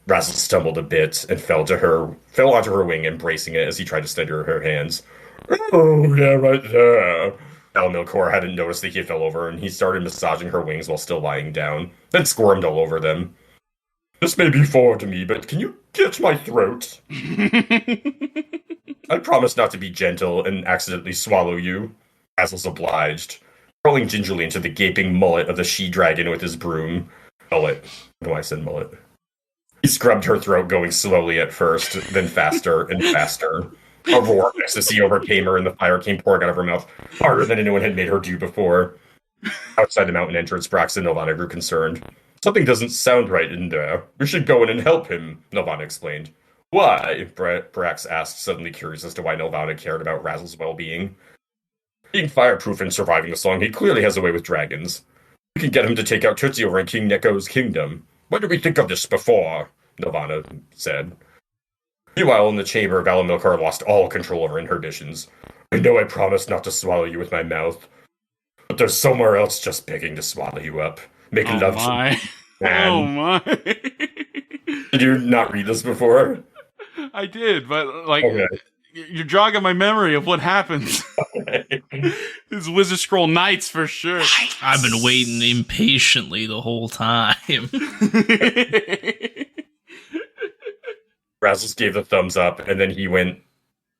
Razzles stumbled a bit and fell onto her wing, embracing it as he tried to steady her hands. Oh, yeah, right there. Milcor hadn't noticed that he fell over, and he started massaging her wings while still lying down, then squirmed all over them. This may be foreign to me, but can you get my throat? I promise not to be gentle and accidentally swallow you. Razzles obliged, crawling gingerly into the gaping mullet of the she-dragon with his broom. Mullet. No, I said mullet. He scrubbed her throat, going slowly at first, then faster and faster. A roar of ecstasy overcame her, and the fire came pouring out of her mouth, harder than anyone had made her do before. Outside the mountain entrance, Brax and Nilvana grew concerned. Something doesn't sound right in there. We should go in and help him, Nilvana explained. Why? Brax asked, suddenly curious as to why Nelvana cared about Razzle's well-being. Being fireproof and surviving the song, he clearly has a way with dragons. We can get him to take out Tootsie over in King Neko's kingdom. Why did we think of this before? Nelvana said. Meanwhile, in the chamber, Valamilkar lost all control over inhibitions. I know I promised not to swallow you with my mouth, but there's somewhere else just begging to swallow you up. Make love to me. Oh my. Did you not read this before? I did, but like, Okay. you're jogging my memory of what happens. It's Wizard Scroll Knights for sure. I've been waiting impatiently the whole time. Razzles gave the thumbs up, and then he went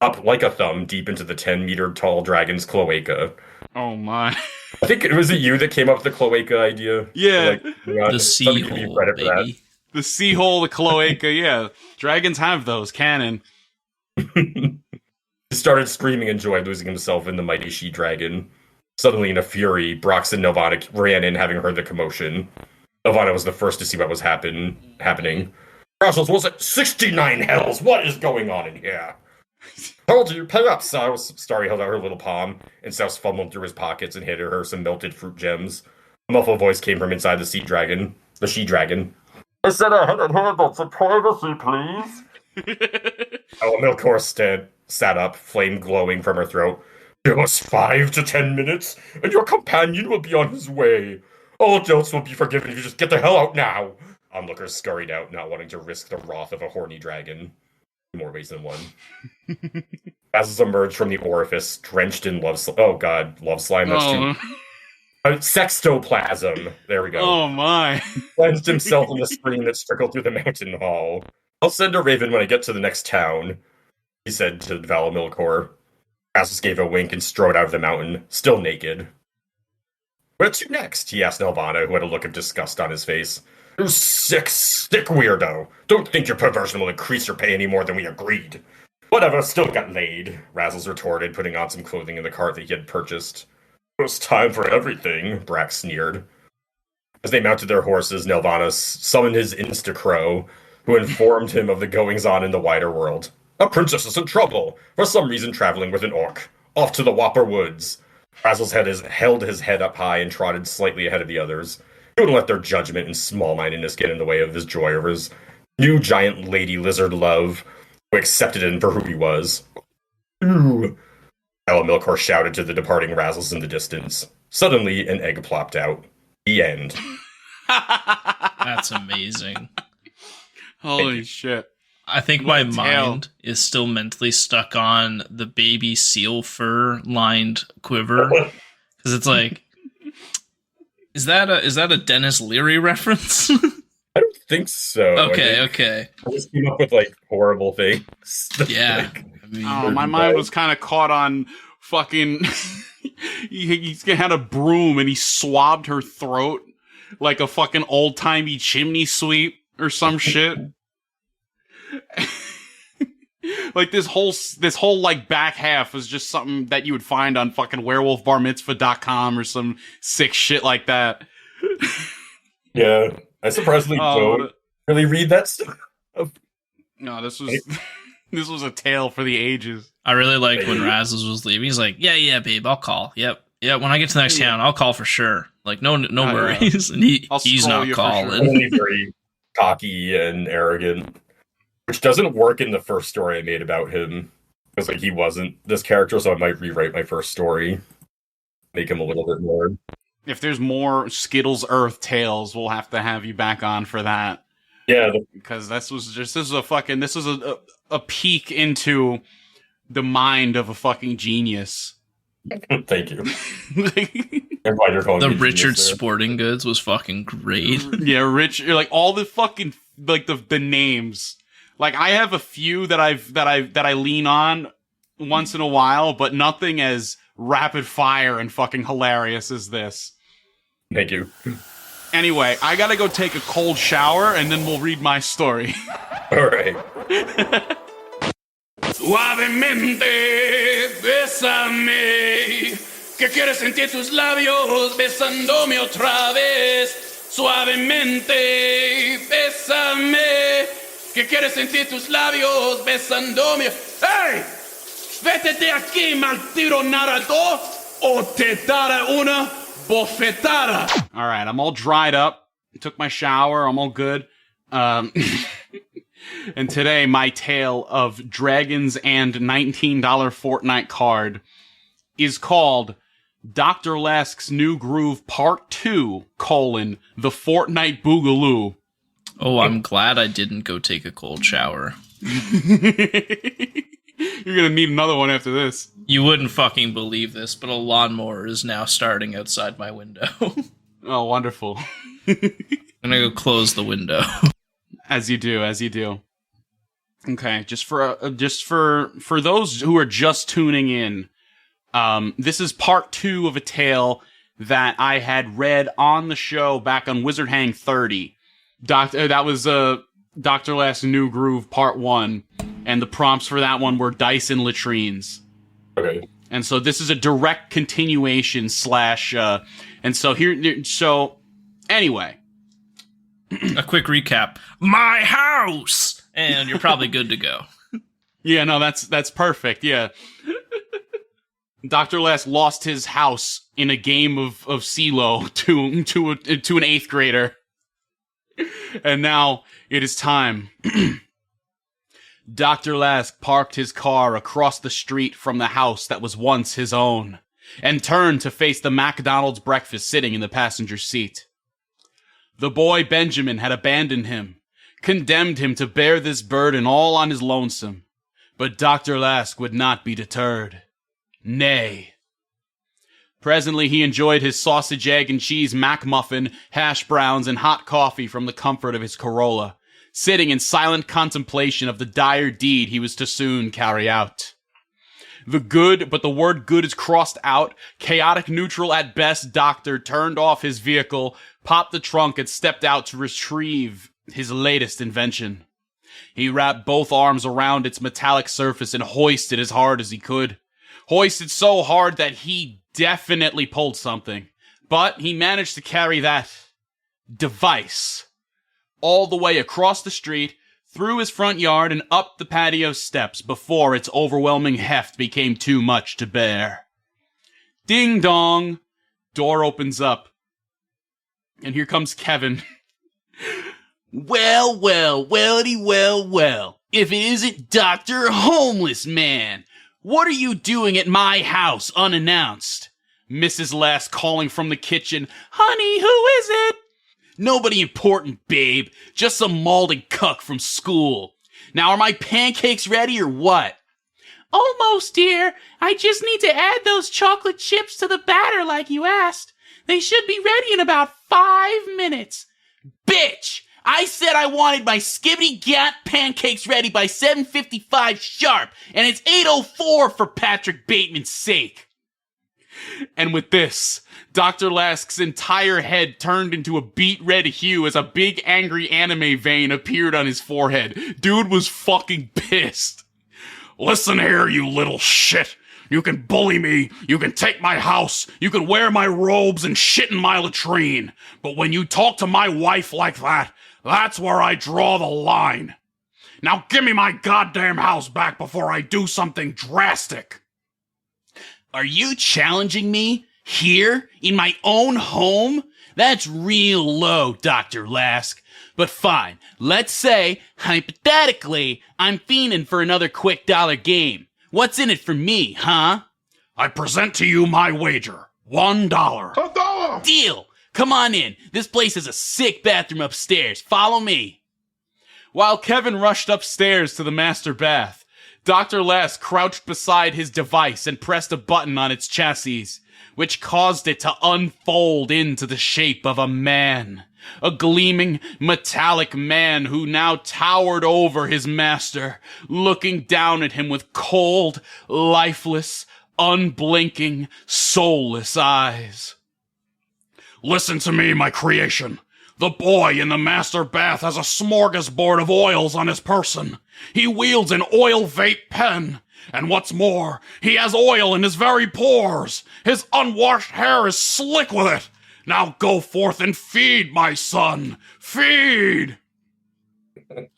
up like a thumb deep into the 10-meter tall dragon's cloaca. Oh my. I think it was you that came up with the cloaca idea. Yeah. The sea hole, baby. The sea hole, the cloaca, yeah. Dragons have those, canon. He started screaming in joy, losing himself in the mighty she-dragon. Suddenly, in a fury, Brox and Nelvana ran in, having heard the commotion. Nelvana was the first to see what was happening. Razzles, was it 69 hells? What is going on in here? Told you, pay up, Souse. Starry held out her little palm, and Souse fumbled through his pockets and handed her some melted fruit gems. A muffled voice came from inside the she-dragon. I said I hadn't heard that, so privacy, please. Milkor sat up, flame glowing from her throat. Give us 5 to 10 minutes, and your companion will be on his way. All adults will be forgiven if you just get the hell out now. Onlooker scurried out, not wanting to risk the wrath of a horny dragon. In more ways than one. Razzles emerged from the orifice, drenched in love slime. Oh god, love slime, that's too... Sextoplasm. There we go. Oh my. He cleansed himself in the stream that trickled through the mountain hall. I'll send a raven when I get to the next town, he said to Valamilkor. Razzles gave a wink and strode out of the mountain, still naked. Where to next? He asked Nelvana, who had a look of disgust on his face. You sick weirdo. Don't think your perversion will increase your pay any more than we agreed. Whatever, still got laid, Razzles retorted, putting on some clothing in the cart that he had purchased. It was time for everything, Brax sneered. As they mounted their horses, Nelvana summoned his Instacrow, who informed him of the goings-on in the wider world. A princess is in trouble, for some reason traveling with an orc. Off to the Whopper Woods. Razzles held his head up high and trotted slightly ahead of the others. He wouldn't let their judgment and small-mindedness get in the way of his joy over his new giant lady lizard love, who accepted him for who he was. Ooh. Valamilkor shouted to the departing Razzles in the distance. Suddenly, an egg plopped out. The end. That's amazing. Holy shit. I think my mind is still mentally stuck on the baby seal fur lined quiver. Because it's like, is that a Dennis Leary reference? I don't think so. Okay. I just came up with, like, horrible things. Yeah. I mean, my mind was kind of caught on fucking... he had a broom and he swabbed her throat like a fucking old-timey chimney sweep or some shit. Like this whole like back half was just something that you would find on fucking werewolfbarmitzvah.com or some sick shit like that. Yeah, I surprisingly don't really read that stuff. No, this was a tale for the ages. I really liked when Razzles was leaving. He's like, yeah, babe, I'll call. Yep. Yeah, when I get to the next town, I'll call for sure. Like, no worries. And he's not calling. Sure. Only very cocky and arrogant. Which doesn't work in the first story I made about him. Because, like, he wasn't this character, so I might rewrite my first story. Make him a little bit more. If there's more Skittles Earth tales, we'll have you back on for that. Yeah. Because this was a peek into the mind of a fucking genius. Thank you. I'm glad you're calling the me Richard genius there. Sporting Goods was fucking great. Yeah, like all the fucking like the names. Like I have a few that I lean on once in a while, but nothing as rapid fire and fucking hilarious as this. Thank you. Anyway, I gotta go take a cold shower and then we'll read my story. All right. Suavemente, bésame, que quieres sentir tus labios besándome otra vez. Suavemente, bésame, que quiere sentir tus labios besándome. ¡Hey! Vete de aquí, mal tiro narrador, o te daré una bofetada. All right, I'm all dried up. Took my shower. I'm all good. And today, my tale of dragons and $19 Fortnite card is called Dr. Lask's New Groove Part 2, the Fortnite Boogaloo. Oh, I'm glad I didn't go take a cold shower. You're gonna need another one after this. You wouldn't fucking believe this, but a lawnmower is now starting outside my window. Oh, wonderful. I'm gonna go close the window. As you do. Okay, just for those who are just tuning in, this is part 2 of a tale that I had read on the show back on Wizard Hang 30. That was Dr. Lask's New Groove Part 1, and the prompts for that one were dice and latrines. Okay. And so this is a direct continuation / anyway. A quick recap. My house! And you're probably good to go. Yeah, no, that's perfect, yeah. Dr. Lask lost his house in a game of CeeLo to an 8th grader. And now it is time. Dr. Lask parked his car across the street from the house that was once his own, and turned to face the McDonald's breakfast sitting in the passenger seat. The boy Benjamin had abandoned him, condemned him to bear this burden all on his lonesome, but Dr. Lask would not be deterred. Nay. Presently he enjoyed his sausage, egg, and cheese McMuffin, hash browns, and hot coffee from the comfort of his Corolla, sitting in silent contemplation of the dire deed he was to soon carry out. The word good is crossed out, chaotic neutral at best doctor turned off his vehicle, popped the trunk, and stepped out to retrieve his latest invention. He wrapped both arms around its metallic surface and hoisted as hard as he could. Hoisted so hard that he definitely pulled something. But he managed to carry that device all the way across the street, through his front yard, and up the patio steps before its overwhelming heft became too much to bear. Ding dong! Door opens up. And here comes Kevin. Well, welly, well. If it isn't Dr. Homeless Man. What are you doing at my house unannounced? Mrs. Lask calling from the kitchen. Honey, who is it? Nobody important, babe. Just some mauled cuck from school. Now, are my pancakes ready or what? Almost, dear. I just need to add those chocolate chips to the batter like you asked. They should be ready in about 5 minutes. Bitch! I said I wanted my skibbity-gat pancakes ready by 7:55 sharp, and it's 8:04 for Patrick Bateman's sake. And with this, Dr. Lask's entire head turned into a beet red hue as a big angry anime vein appeared on his forehead. Dude was fucking pissed. Listen here, you little shit. You can bully me, you can take my house, you can wear my robes and shit in my latrine. But when you talk to my wife like that, that's where I draw the line. Now give me my goddamn house back before I do something drastic. Are you challenging me? Here? In my own home? That's real low, Dr. Lask. But fine, let's say, hypothetically, I'm fiending for another quick dollar game. What's in it for me, huh? I present to you my wager. $1. $1! Deal! Come on in. This place has a sick bathroom upstairs. Follow me. While Kevin rushed upstairs to the master bath, Dr. Lask crouched beside his device and pressed a button on its chassis, which caused it to unfold into the shape of a man. A gleaming, metallic man who now towered over his master, looking down at him with cold, lifeless, unblinking, soulless eyes. Listen to me, my creation. The boy in the master bath has a smorgasbord of oils on his person. He wields an oil vape pen. And what's more, he has oil in his very pores. His unwashed hair is slick with it. Now go forth and feed, my son. Feed!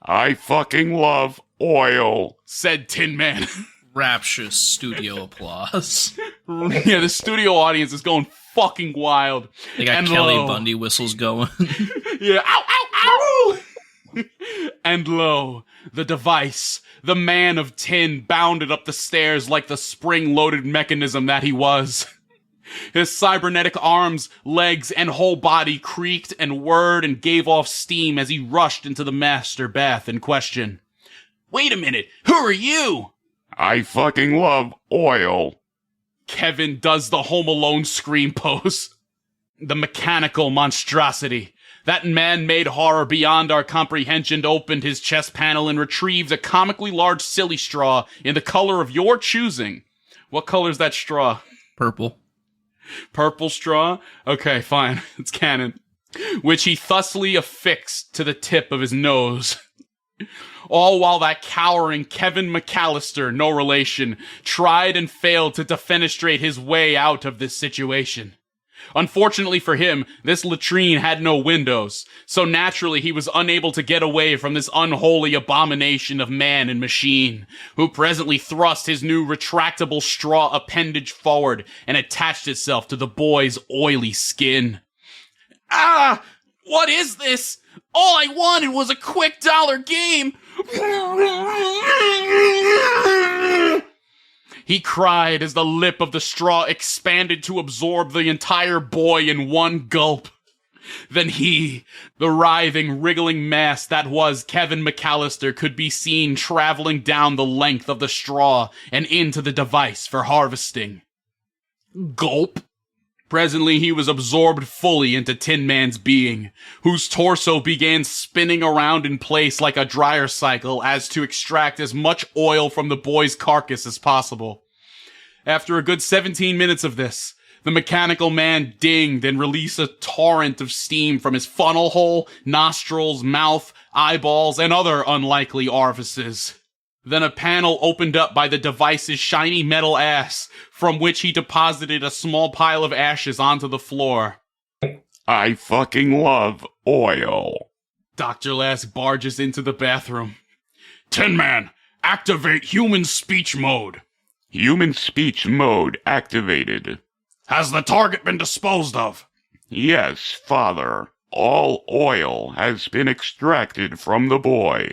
I fucking love oil, said Tin Man. Rapturous studio applause. Yeah, the studio audience is going fucking wild. They got And Kelly lo. Bundy whistles going. Yeah, ow, ow, ow! And lo, the device, the man of tin, bounded up the stairs like the spring-loaded mechanism that he was. His cybernetic arms, legs, and whole body creaked and whirred and gave off steam as he rushed into the master bath in question. Wait a minute, who are you? I fucking love oil. Kevin does the Home Alone scream pose. The mechanical monstrosity, that man-made horror beyond our comprehension, opened his chest panel and retrieved a comically large silly straw in the color of your choosing. What color's that straw? Purple. Purple straw? Okay, fine. It's canon. Which he thusly affixed to the tip of his nose. All while that cowering Kevin McAllister, no relation, tried and failed to defenestrate his way out of this situation. Unfortunately for him, this latrine had no windows, so naturally he was unable to get away from this unholy abomination of man and machine, who presently thrust his new retractable straw appendage forward and attached itself to the boy's oily skin. Ah! What is this? All I wanted was a quick dollar game! He cried as the lip of the straw expanded to absorb the entire boy in one gulp. Then he, the writhing, wriggling mass that was Kevin McAllister, could be seen traveling down the length of the straw and into the device for harvesting. Gulp. Presently he was absorbed fully into Tin Man's being, whose torso began spinning around in place like a dryer cycle as to extract as much oil from the boy's carcass as possible. After a good 17 minutes of this, the mechanical man dinged and released a torrent of steam from his funnel hole, nostrils, mouth, eyeballs, and other unlikely orifices. Then a panel opened up by the device's shiny metal ass, from which he deposited a small pile of ashes onto the floor. I fucking love oil. Dr. Lask barges into the bathroom. Tin Man, activate human speech mode. Human speech mode activated. Has the target been disposed of? Yes, Father. All oil has been extracted from the boy.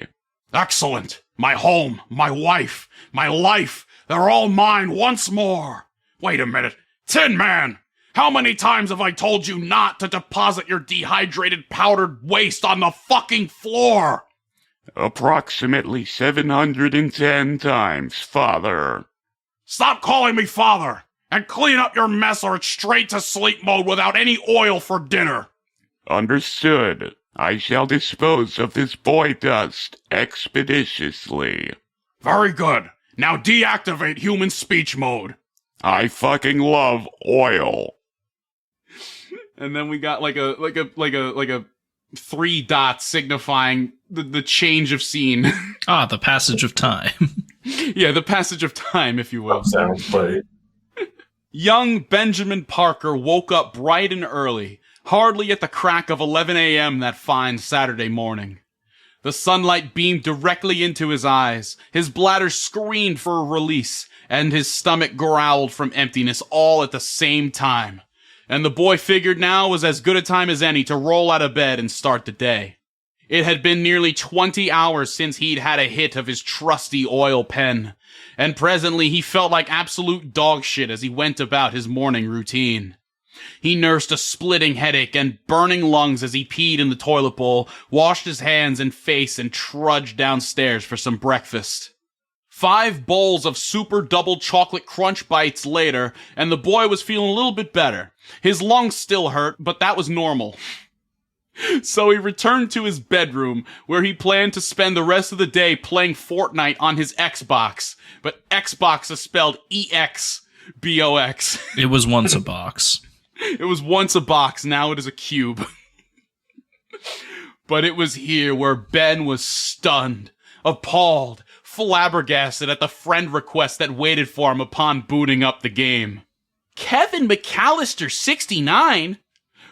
Excellent. My home, my wife, my life, they're all mine once more. Wait a minute. Tin Man, how many times have I told you not to deposit your dehydrated powdered waste on the fucking floor? Approximately 710 times, Father. Stop calling me Father, and clean up your mess or it's straight to sleep mode without any oil for dinner. Understood. I shall dispose of this boy dust expeditiously. Very good. Now deactivate human speech mode. I fucking love oil. And then we got like a 3 dots signifying the change of scene. Ah, the passage of time. Yeah, the passage of time, if you will. Sounds like Young Benjamin Parker woke up bright and early, hardly at the crack of 11 a.m. that fine Saturday morning. The sunlight beamed directly into his eyes, his bladder screamed for a release, and his stomach growled from emptiness all at the same time. And the boy figured now was as good a time as any to roll out of bed and start the day. It had been nearly 20 hours since he'd had a hit of his trusty oil pen, and presently he felt like absolute dog shit as he went about his morning routine. He nursed a splitting headache and burning lungs as he peed in the toilet bowl, washed his hands and face, and trudged downstairs for some breakfast. 5 bowls of super double chocolate crunch bites later, and the boy was feeling a little bit better. His lungs still hurt, but that was normal. So he returned to his bedroom, where he planned to spend the rest of the day playing Fortnite on his Xbox. But Xbox is spelled E-X-B-O-X. It was once a box. It was once a box, now it is a cube. But it was here where Ben was stunned, appalled, flabbergasted at the friend request that waited for him upon booting up the game. Kevin McAllister, 69?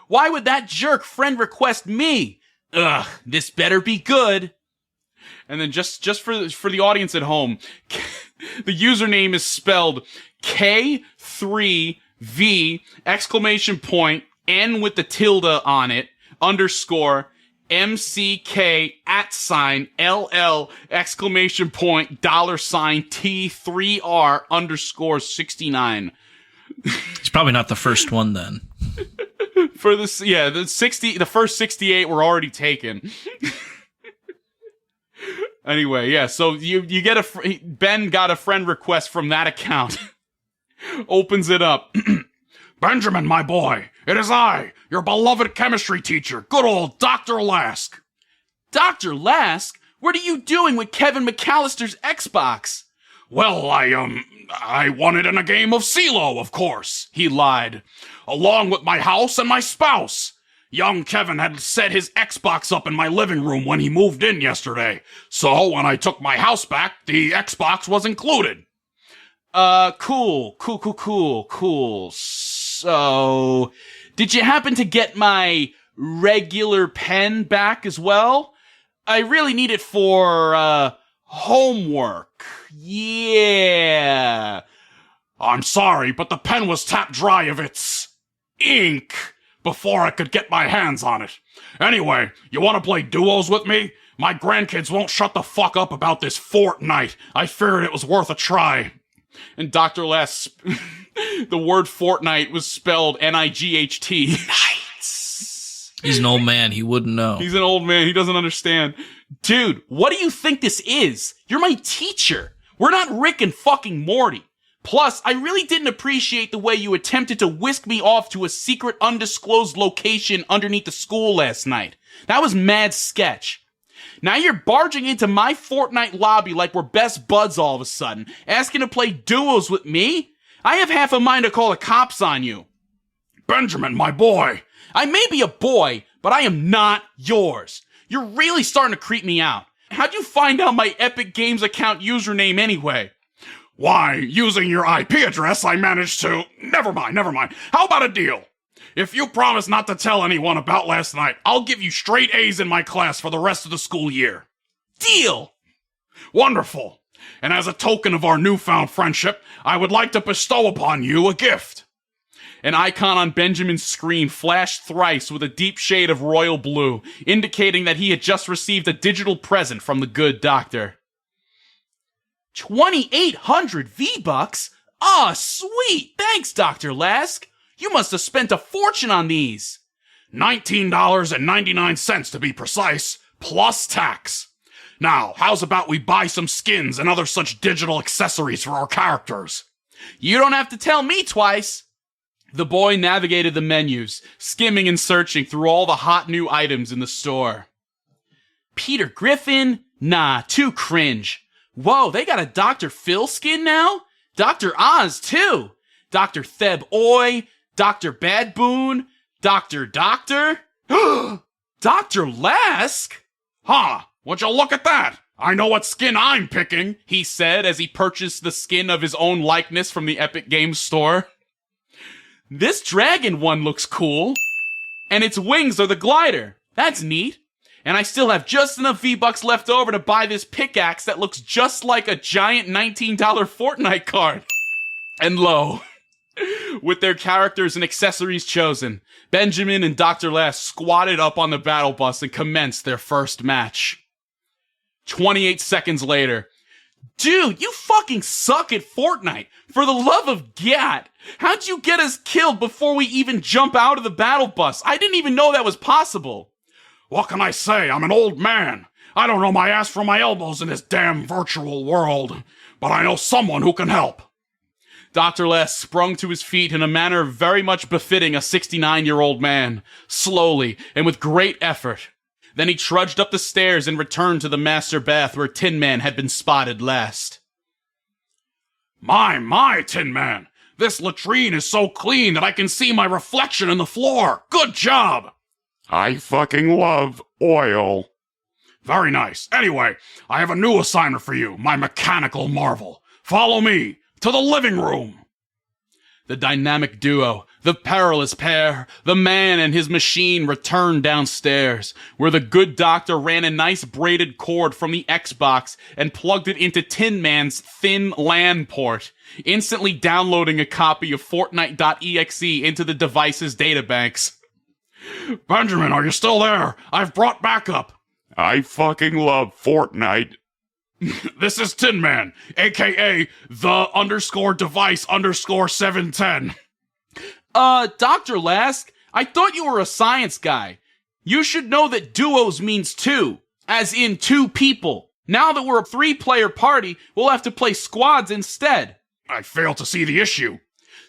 Why would that jerk friend request me? Ugh, this better be good. And then just for the audience at home, the username is spelled K3V exclamation point N with the tilde on it underscore MCK @LL exclamation point $T3R underscore 69. It's probably not the first one then. For this, yeah, the first 68 were already taken. Anyway, yeah, so you get Ben got a friend request from that account. Opens it up. Benjamin, my boy, it is I, your beloved chemistry teacher, good old Dr. Lask. Dr. Lask? What are you doing with Kevin McAllister's Xbox? Well, I won it in a game of CeeLo, of course, he lied, along with my house and my spouse. Young Kevin had set his Xbox up in my living room when he moved in yesterday, so when I took my house back, the Xbox was included. Cool. So, did you happen to get my regular pen back as well? I really need it for, homework. Yeah. I'm sorry, but the pen was tapped dry of its ink before I could get my hands on it. Anyway, you want to play duos with me? My grandkids won't shut the fuck up about this Fortnite. I figured it was worth a try. And Dr. Lask, the word Fortnite was spelled Night. He's an old man. He wouldn't know. He's an old man. He doesn't understand. Dude, what do you think this is? You're my teacher. We're not Rick and fucking Morty. Plus, I really didn't appreciate the way you attempted to whisk me off to a secret undisclosed location underneath the school last night. That was mad sketch. Now you're barging into my Fortnite lobby like we're best buds all of a sudden, asking to play duos with me? I have half a mind to call the cops on you. Benjamin, my boy. I may be a boy, but I am not yours. You're really starting to creep me out. How'd you find out my Epic Games account username anyway? Why, using your IP address, I managed to... Never mind. How about a deal? If you promise not to tell anyone about last night, I'll give you straight A's in my class for the rest of the school year. Deal! Wonderful. And as a token of our newfound friendship, I would like to bestow upon you a gift. An icon on Benjamin's screen flashed thrice with a deep shade of royal blue, indicating that he had just received a digital present from the good doctor. 2,800 V-Bucks? Aw, sweet! Thanks, Dr. Lask! You must have spent a fortune on these! $19.99 to be precise, plus tax. Now, how's about we buy some skins and other such digital accessories for our characters? You don't have to tell me twice! The boy navigated the menus, skimming and searching through all the hot new items in the store. Peter Griffin? Nah, too cringe. Whoa, they got a Dr. Phil skin now? Dr. Oz, too! Dr. Theb Oy, Dr. Badboon, Dr. Doctor? Dr. Lask? Huh, would you look at that? I know what skin I'm picking, he said as he purchased the skin of his own likeness from the Epic Games store. This dragon one looks cool. And its wings are the glider. That's neat. And I still have just enough V-Bucks left over to buy this pickaxe that looks just like a giant $19 Fortnite card. And lo, with their characters and accessories chosen, Benjamin and Dr. Lask squatted up on the battle bus and commenced their first match. 28 seconds later. Dude, you fucking suck at Fortnite. For the love of God. How'd you get us killed before we even jump out of the battle bus? I didn't even know that was possible. What can I say? I'm an old man. I don't know my ass from my elbows in this damn virtual world. But I know someone who can help. Dr. Lask sprung to his feet in a manner very much befitting a 69-year-old man. Slowly, and with great effort. Then he trudged up the stairs and returned to the master bath where Tin Man had been spotted last. My, Tin Man. This latrine is so clean that I can see my reflection in the floor. Good job. I fucking love oil. Very nice. Anyway, I have a new assignment for you, my mechanical marvel. Follow me to the living room. The dynamic duo, The perilous pair, the man and his machine, returned downstairs, where the good doctor ran a nice braided cord from the Xbox and plugged it into Tin Man's thin LAN port, instantly downloading a copy of Fortnite.exe into the device's databanks. Benjamin, are you still there? I've brought backup. I fucking love Fortnite. This is Tin Man, aka the_device_710. Dr. Lask, I thought you were a science guy. You should know that duos means two, as in two people. Now that we're a 3-player party, we'll have to play squads instead. I fail to see the issue.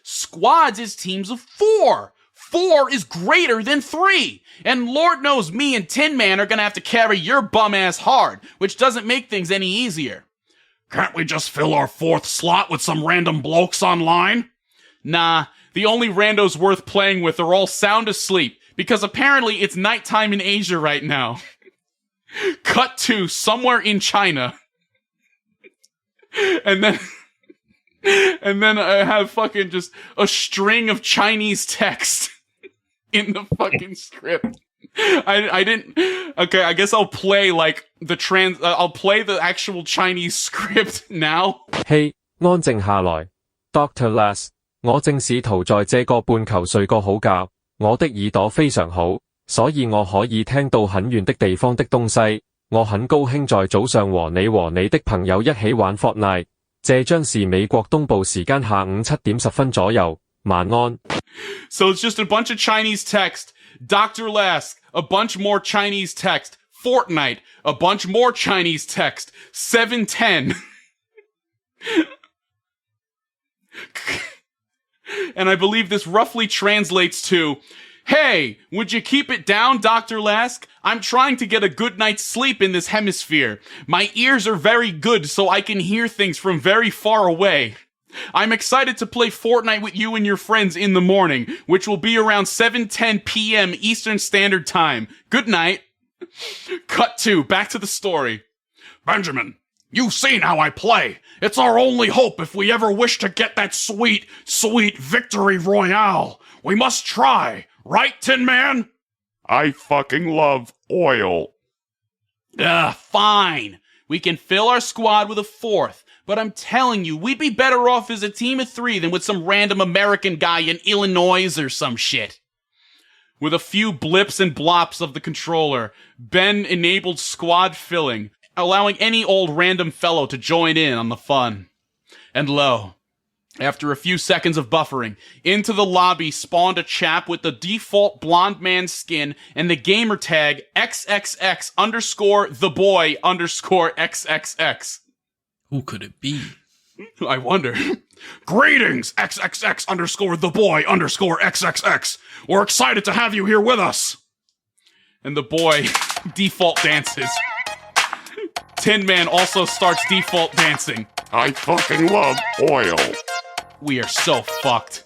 Squads is teams of 4. 4 is greater than 3. And Lord knows me and Tin Man are gonna have to carry your bum ass hard, which doesn't make things any easier. Can't we just fill our 4th slot with some random blokes online? Nah, the only randos worth playing with are all sound asleep, because apparently it's nighttime in Asia right now. Cut to somewhere in China. And then I have fucking just a string of Chinese text in the fucking script. I didn't. Okay, I guess I'll play like I'll play the actual Chinese script now. Hey, 安靜下來 Dr. Les， 我正試圖在這個半球睡個好覺，我的耳朵非常好，所以我可以聽到很遠的地方的東西。我很高興在早上和你的朋友一起玩 Fortnite。這將是美國東部時間下午7點10分左右。晚安。So it's just a bunch of Chinese text. Dr. Lask, a bunch more Chinese text. Fortnite, a bunch more Chinese text. 710. And I believe this roughly translates to, hey, would you keep it down, Dr. Lask? I'm trying to get a good night's sleep in this hemisphere. My ears are very good, so I can hear things from very far away. I'm excited to play Fortnite with you and your friends in the morning, which will be around 7:10 p.m. Eastern Standard Time. Good night. Cut to, back to the story. Benjamin, you've seen how I play. It's our only hope if we ever wish to get that sweet, sweet victory royale. We must try. Right, Tin Man? I fucking love oil. Fine. We can fill our squad with a 4th, but I'm telling you, we'd be better off as a team of 3 than with some random American guy in Illinois or some shit. With a few blips and blops of the controller, Ben enabled squad filling, allowing any old random fellow to join in on the fun. And lo, after a few seconds of buffering, into the lobby spawned a chap with the default blonde man skin and the gamer tag XXX_theboy_XXX. Who could it be? I wonder. Greetings, XXX_theboy_XXX. We're excited to have you here with us. And the boy default dances. Tin Man also starts default dancing. I fucking love oil. We are so fucked.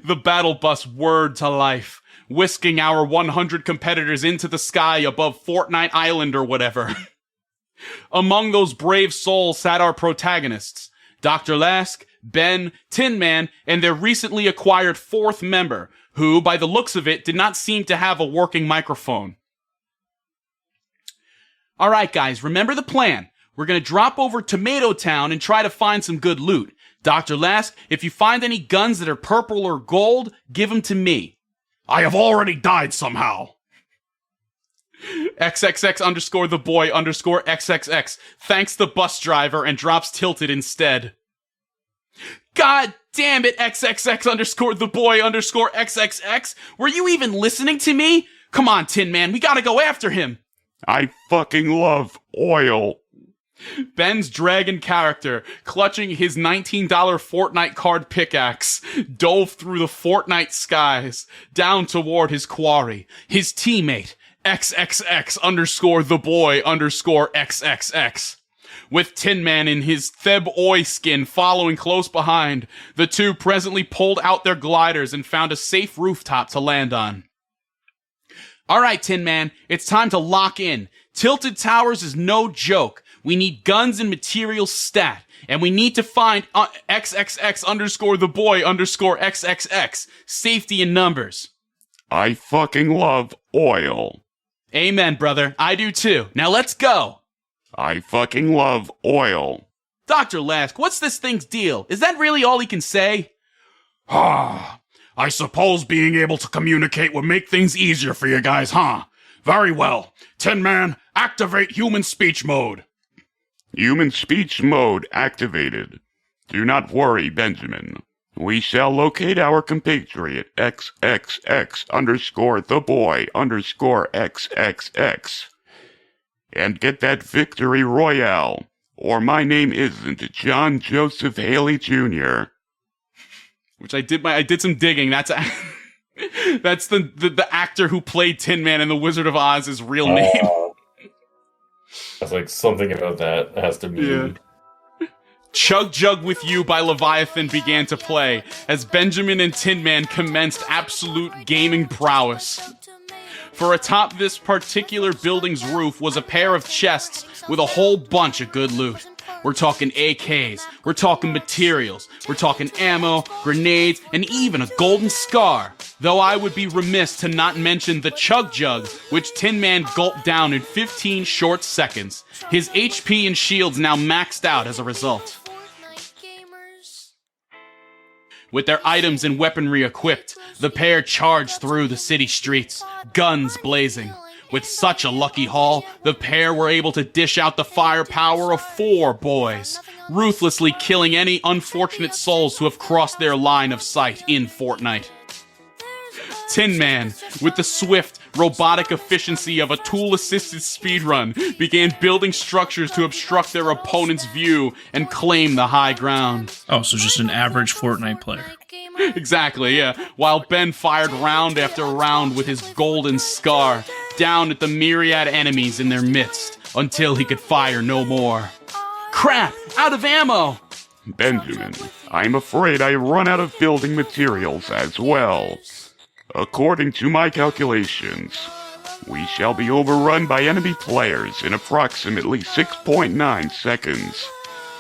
The battle bus whirred to life, whisking our 100 competitors into the sky above Fortnite Island or whatever. Among those brave souls sat our protagonists, Dr. Lask, Ben, Tin Man, and their recently acquired 4th member, who, by the looks of it, did not seem to have a working microphone. Alright guys, remember the plan. We're gonna drop over Tomato Town and try to find some good loot. Dr. Lask, if you find any guns that are purple or gold, give them to me. I have already died somehow. XXX_theboy_XXX thanks the bus driver and drops Tilted instead. God damn it, XXX_theboy_XXX! Were you even listening to me? Come on, Tin Man, we gotta go after him! I fucking love oil. Ben's dragon character, clutching his $19 Fortnite card pickaxe, dove through the Fortnite skies, down toward his quarry, his teammate, XXX_theboy_XXX. With Tin Man in his Theb Oi skin following close behind, the two presently pulled out their gliders and found a safe rooftop to land on. Alright, Tin Man, it's time to lock in. Tilted Towers is no joke. We need guns and materials stat. And we need to find XXX underscore the boy underscore XXX. Safety in numbers. I fucking love oil. Amen, brother. I do too. Now let's go. I fucking love oil. Dr. Lask, what's this thing's deal? Is that really all he can say? Ah, I suppose being able to communicate would make things easier for you guys, huh? Very well. Tin Man, activate human speech mode. Human speech mode activated. Do not worry, Benjamin. We shall locate our compatriot XXX underscore the boy underscore XXX and get that victory royale, or my name isn't John Joseph Haley Jr. Which I did some digging. That's that's the actor who played Tin Man in The Wizard of Oz's real name. That's like something about that has to mean. Chug Jug With You by Leviathan began to play as Benjamin and Tin Man commenced absolute gaming prowess. For atop this particular building's roof was a pair of chests with a whole bunch of good loot. We're talking AKs, we're talking materials, we're talking ammo, grenades, and even a golden scar. Though I would be remiss to not mention the Chug Jug, which Tin Man gulped down in 15 short seconds. His HP and shields now maxed out as a result. With their items and weaponry equipped, the pair charged through the city streets, guns blazing. With such a lucky haul, the pair were able to dish out the firepower of 4 boys, ruthlessly killing any unfortunate souls who have crossed their line of sight in Fortnite. Tin Man, with the swift, robotic efficiency of a tool-assisted speedrun, began building structures to obstruct their opponent's view and claim the high ground. Oh, so just an average Fortnite player. Exactly, yeah. While Ben fired round after round with his golden scar, down at the myriad enemies in their midst, until he could fire no more. Crap! Out of ammo! Benjamin, I'm afraid I run out of building materials as well. According to my calculations, we shall be overrun by enemy players in approximately 6.9 seconds.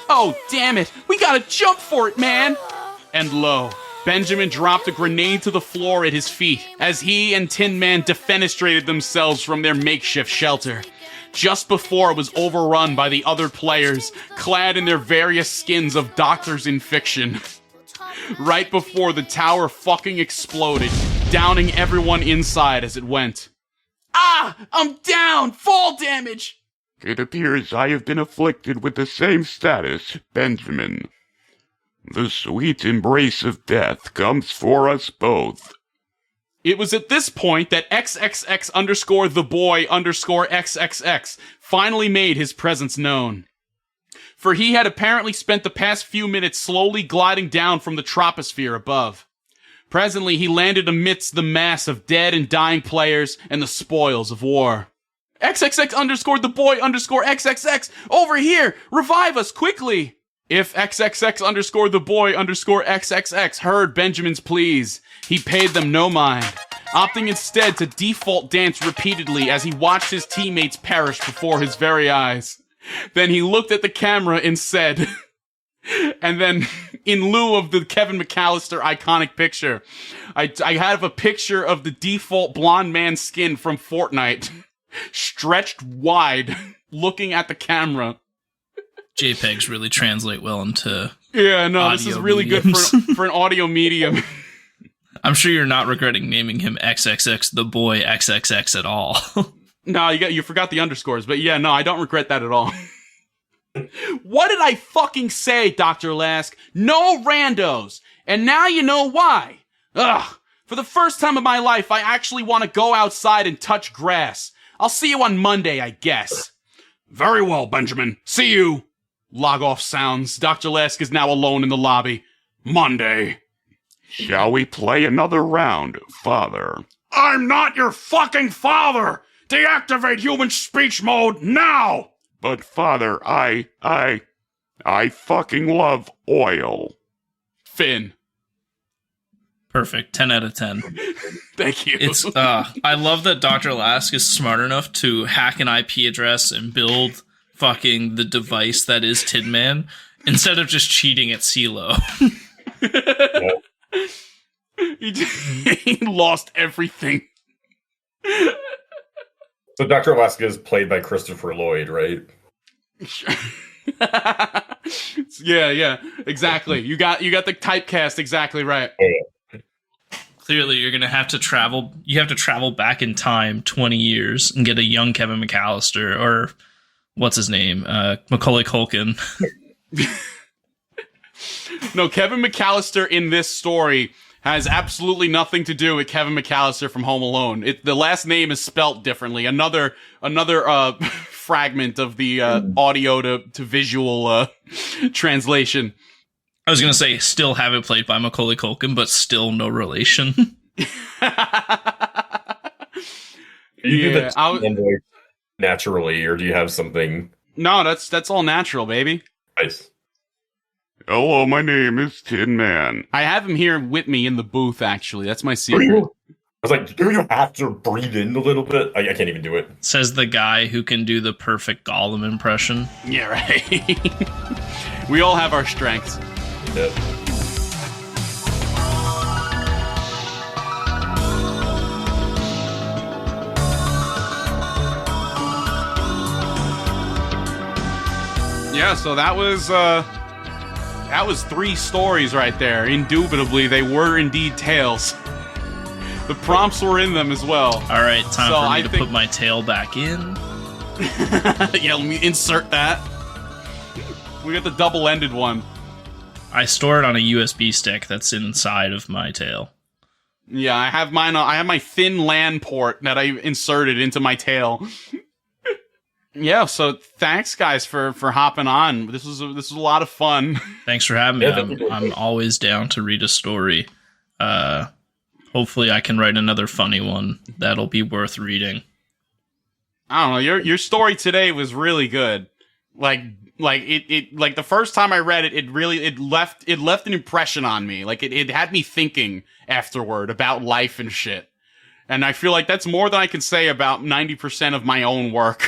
Oh, damn it! We gotta jump for it, man! And lo, Benjamin dropped a grenade to the floor at his feet as he and Tin Man defenestrated themselves from their makeshift shelter. Just before it was overrun by the other players, clad in their various skins of doctors in fiction. Right before the tower fucking exploded, downing everyone inside as it went. Ah! I'm down! Fall damage! It appears I have been afflicted with the same status, Benjamin. The sweet embrace of death comes for us both. It was at this point that XXX underscore the boy underscore XXX finally made his presence known. For he had apparently spent the past few minutes slowly gliding down from the troposphere above. Presently, he landed amidst the mass of dead and dying players and the spoils of war. XXX underscore the boy underscore XXX, over here! Revive us, quickly! If XXX underscore the boy underscore XXX heard Benjamin's pleas, he paid them no mind, opting instead to default dance repeatedly as he watched his teammates perish before his very eyes. Then he looked at the camera and said, and then, in lieu of the Kevin McAllister iconic picture, I have a picture of the default blonde man skin from Fortnite, stretched wide, looking at the camera. JPEGs really translate well into Yeah, no, this is really mediums. good for an audio medium. I'm sure you're not regretting naming him XXX the boy XXX at all. No, you forgot the underscores, but yeah, no, I don't regret that at all. What did I fucking say, Dr. Lask? No randos! And now you know why. Ugh, for the first time in my life, I actually want to go outside and touch grass. I'll see you on Monday, I guess. Very well, Benjamin. See you. Log off sounds. Dr. Lask is now alone in the lobby. Monday. Shall we play another round, Father? I'm not your fucking father! Deactivate human speech mode now! But Father, I fucking love oil. Finn. Perfect. 10 out of 10. Thank you. It's I love that Dr. Lask is smart enough to hack an IP address and build fucking the device that is Tin Man Instead of just cheating at CeeLo. He lost everything. So Dr. Alaska is played by Christopher Lloyd, right? Yeah, exactly. You got the typecast exactly right. Clearly, you're gonna have to travel. You have to travel back in time 20 years and get a young Kevin McAllister, or what's his name, Macaulay Culkin. No, Kevin McAllister in this story has absolutely nothing to do with Kevin McAllister from Home Alone. The last name is spelt differently. Another fragment of the audio to visual translation. I was gonna say, still have it played by Macaulay Culkin, but still no relation. You do that naturally, or do you have something? No, that's all natural, baby. Nice. Hello, my name is Tin Man. I have him here with me in the booth, actually. That's my secret. I was like, do you have to breathe in a little bit? I can't even do it. Says the guy who can do the perfect Gollum impression. Yeah, right. We all have our strengths. Yeah. Yeah, so that was 3 stories right there. Indubitably, they were indeed tales. The prompts were in them as well. All right, time for me to put my tail back in. Yeah, let me insert that. We got the double-ended one. I store it on a USB stick that's inside of my tail. Yeah, I have mine. I have my thin LAN port that I inserted into my tail. Yeah, so thanks guys for hopping on. This was a lot of fun. Thanks for having me. I'm always down to read a story. Hopefully I can write another funny one that'll be worth reading. I don't know. Your story today was really good. Like the first time I read it, it left an impression on me. Like it had me thinking afterward about life and shit. And I feel like that's more than I can say about 90% of my own work.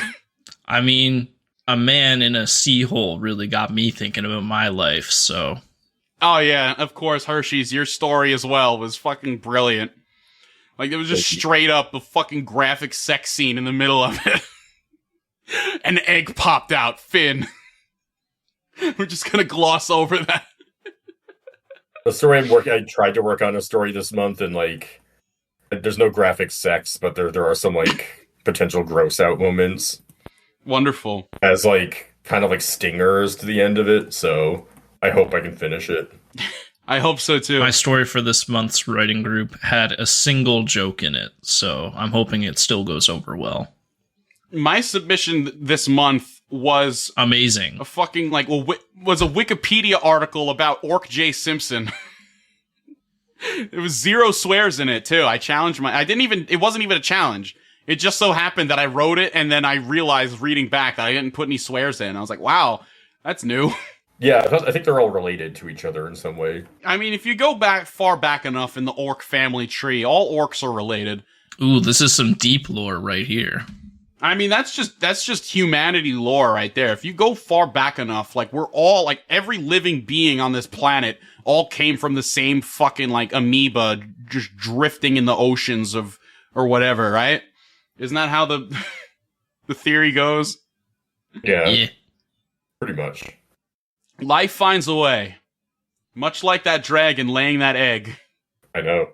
I mean, a man in a sea hole really got me thinking about my life, so. Oh yeah, of course, Hersheez, your story as well was fucking brilliant. Like, it was just straight up a fucking graphic sex scene in the middle of it. An egg popped out, Finn. We're just gonna gloss over that. The story I tried to work on a story this month, and like, there's no graphic sex, but there are some like potential gross out moments. Wonderful. As like kind of like stingers to the end of it, so I hope I can finish it. I hope so too. My story for this month's writing group had a single joke in it, so I'm hoping it still goes over well. My submission this month was amazing. A fucking was a Wikipedia article about Orc J. Simpson. There was 0 swears in it too. I challenged it wasn't even a challenge. It just so happened that I wrote it, and then I realized reading back that I didn't put any swears in. I was like, wow, that's new. Yeah, I think they're all related to each other in some way. I mean, if you go far back enough in the orc family tree, all orcs are related. Ooh, this is some deep lore right here. I mean, that's just humanity lore right there. If you go far back enough, like, we're all, like, every living being on this planet all came from the same fucking, like, amoeba just drifting in the oceans or whatever, right? Isn't that how the theory goes? Yeah. Pretty much. Life finds a way. Much like that dragon laying that egg. I know.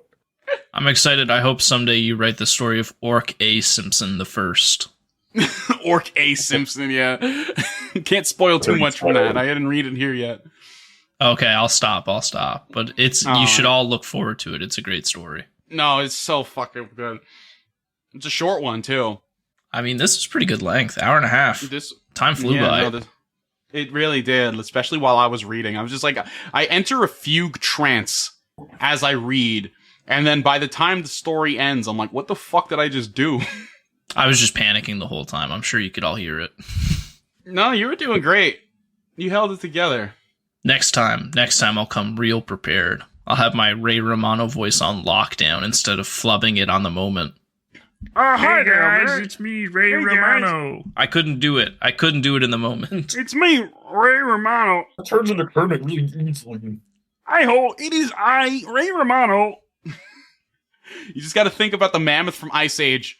I'm excited. I hope someday you write the story of Orc A. Simpson the First. Orc A. Simpson, yeah. Can't spoil too much from that. I didn't read it here yet. Okay, I'll stop. But you should all look forward to it. It's a great story. No, it's so fucking good. It's a short one, too. I mean, this is pretty good length. Hour and a half. Time flew by. No, it really did, especially while I was reading. I was just like, I enter a fugue trance as I read, and then by the time the story ends, I'm like, what the fuck did I just do? I was just panicking the whole time. I'm sure you could all hear it. No, you were doing great. You held it together. Next time I'll come real prepared. I'll have my Ray Romano voice on lockdown instead of flubbing it on the moment. Hi Hey there, guys, man. it's me, Ray Hey, Romano. I couldn't do it. I couldn't do it in the moment. It's me, Ray Romano. It turns into Kermit really easily. Hi-ho, it is I, Ray Romano. You just got to think about the mammoth from Ice Age.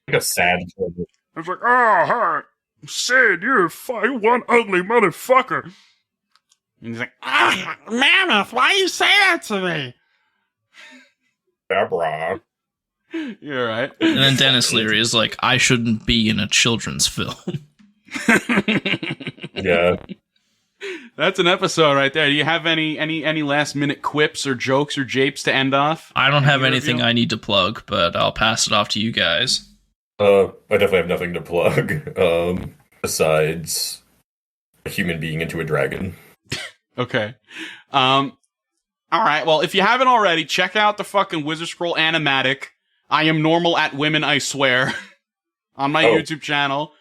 Like a sad kid. It's like, oh, hi. Sid, you're one ugly motherfucker. And he's like, Mammoth, why you say that to me? Deborah. you're right. And then Dennis Leary is like, I shouldn't be in a children's film. Yeah. That's an episode right there. Do you have any last minute quips or jokes or japes to end off? I don't have Any anything review? I need to plug, but I'll pass it off to you guys. I definitely have nothing to plug. Besides a human being into a dragon. Okay. All right. Well, if you haven't already, check out the fucking Wizard Scroll animatic. I am normal at women, I swear, on my Oh. YouTube channel.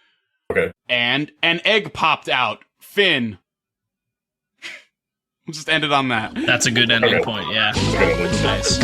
Okay. And an egg popped out. Finn. We'll just end it on that. That's a good ending Okay. point, yeah. Okay. Nice.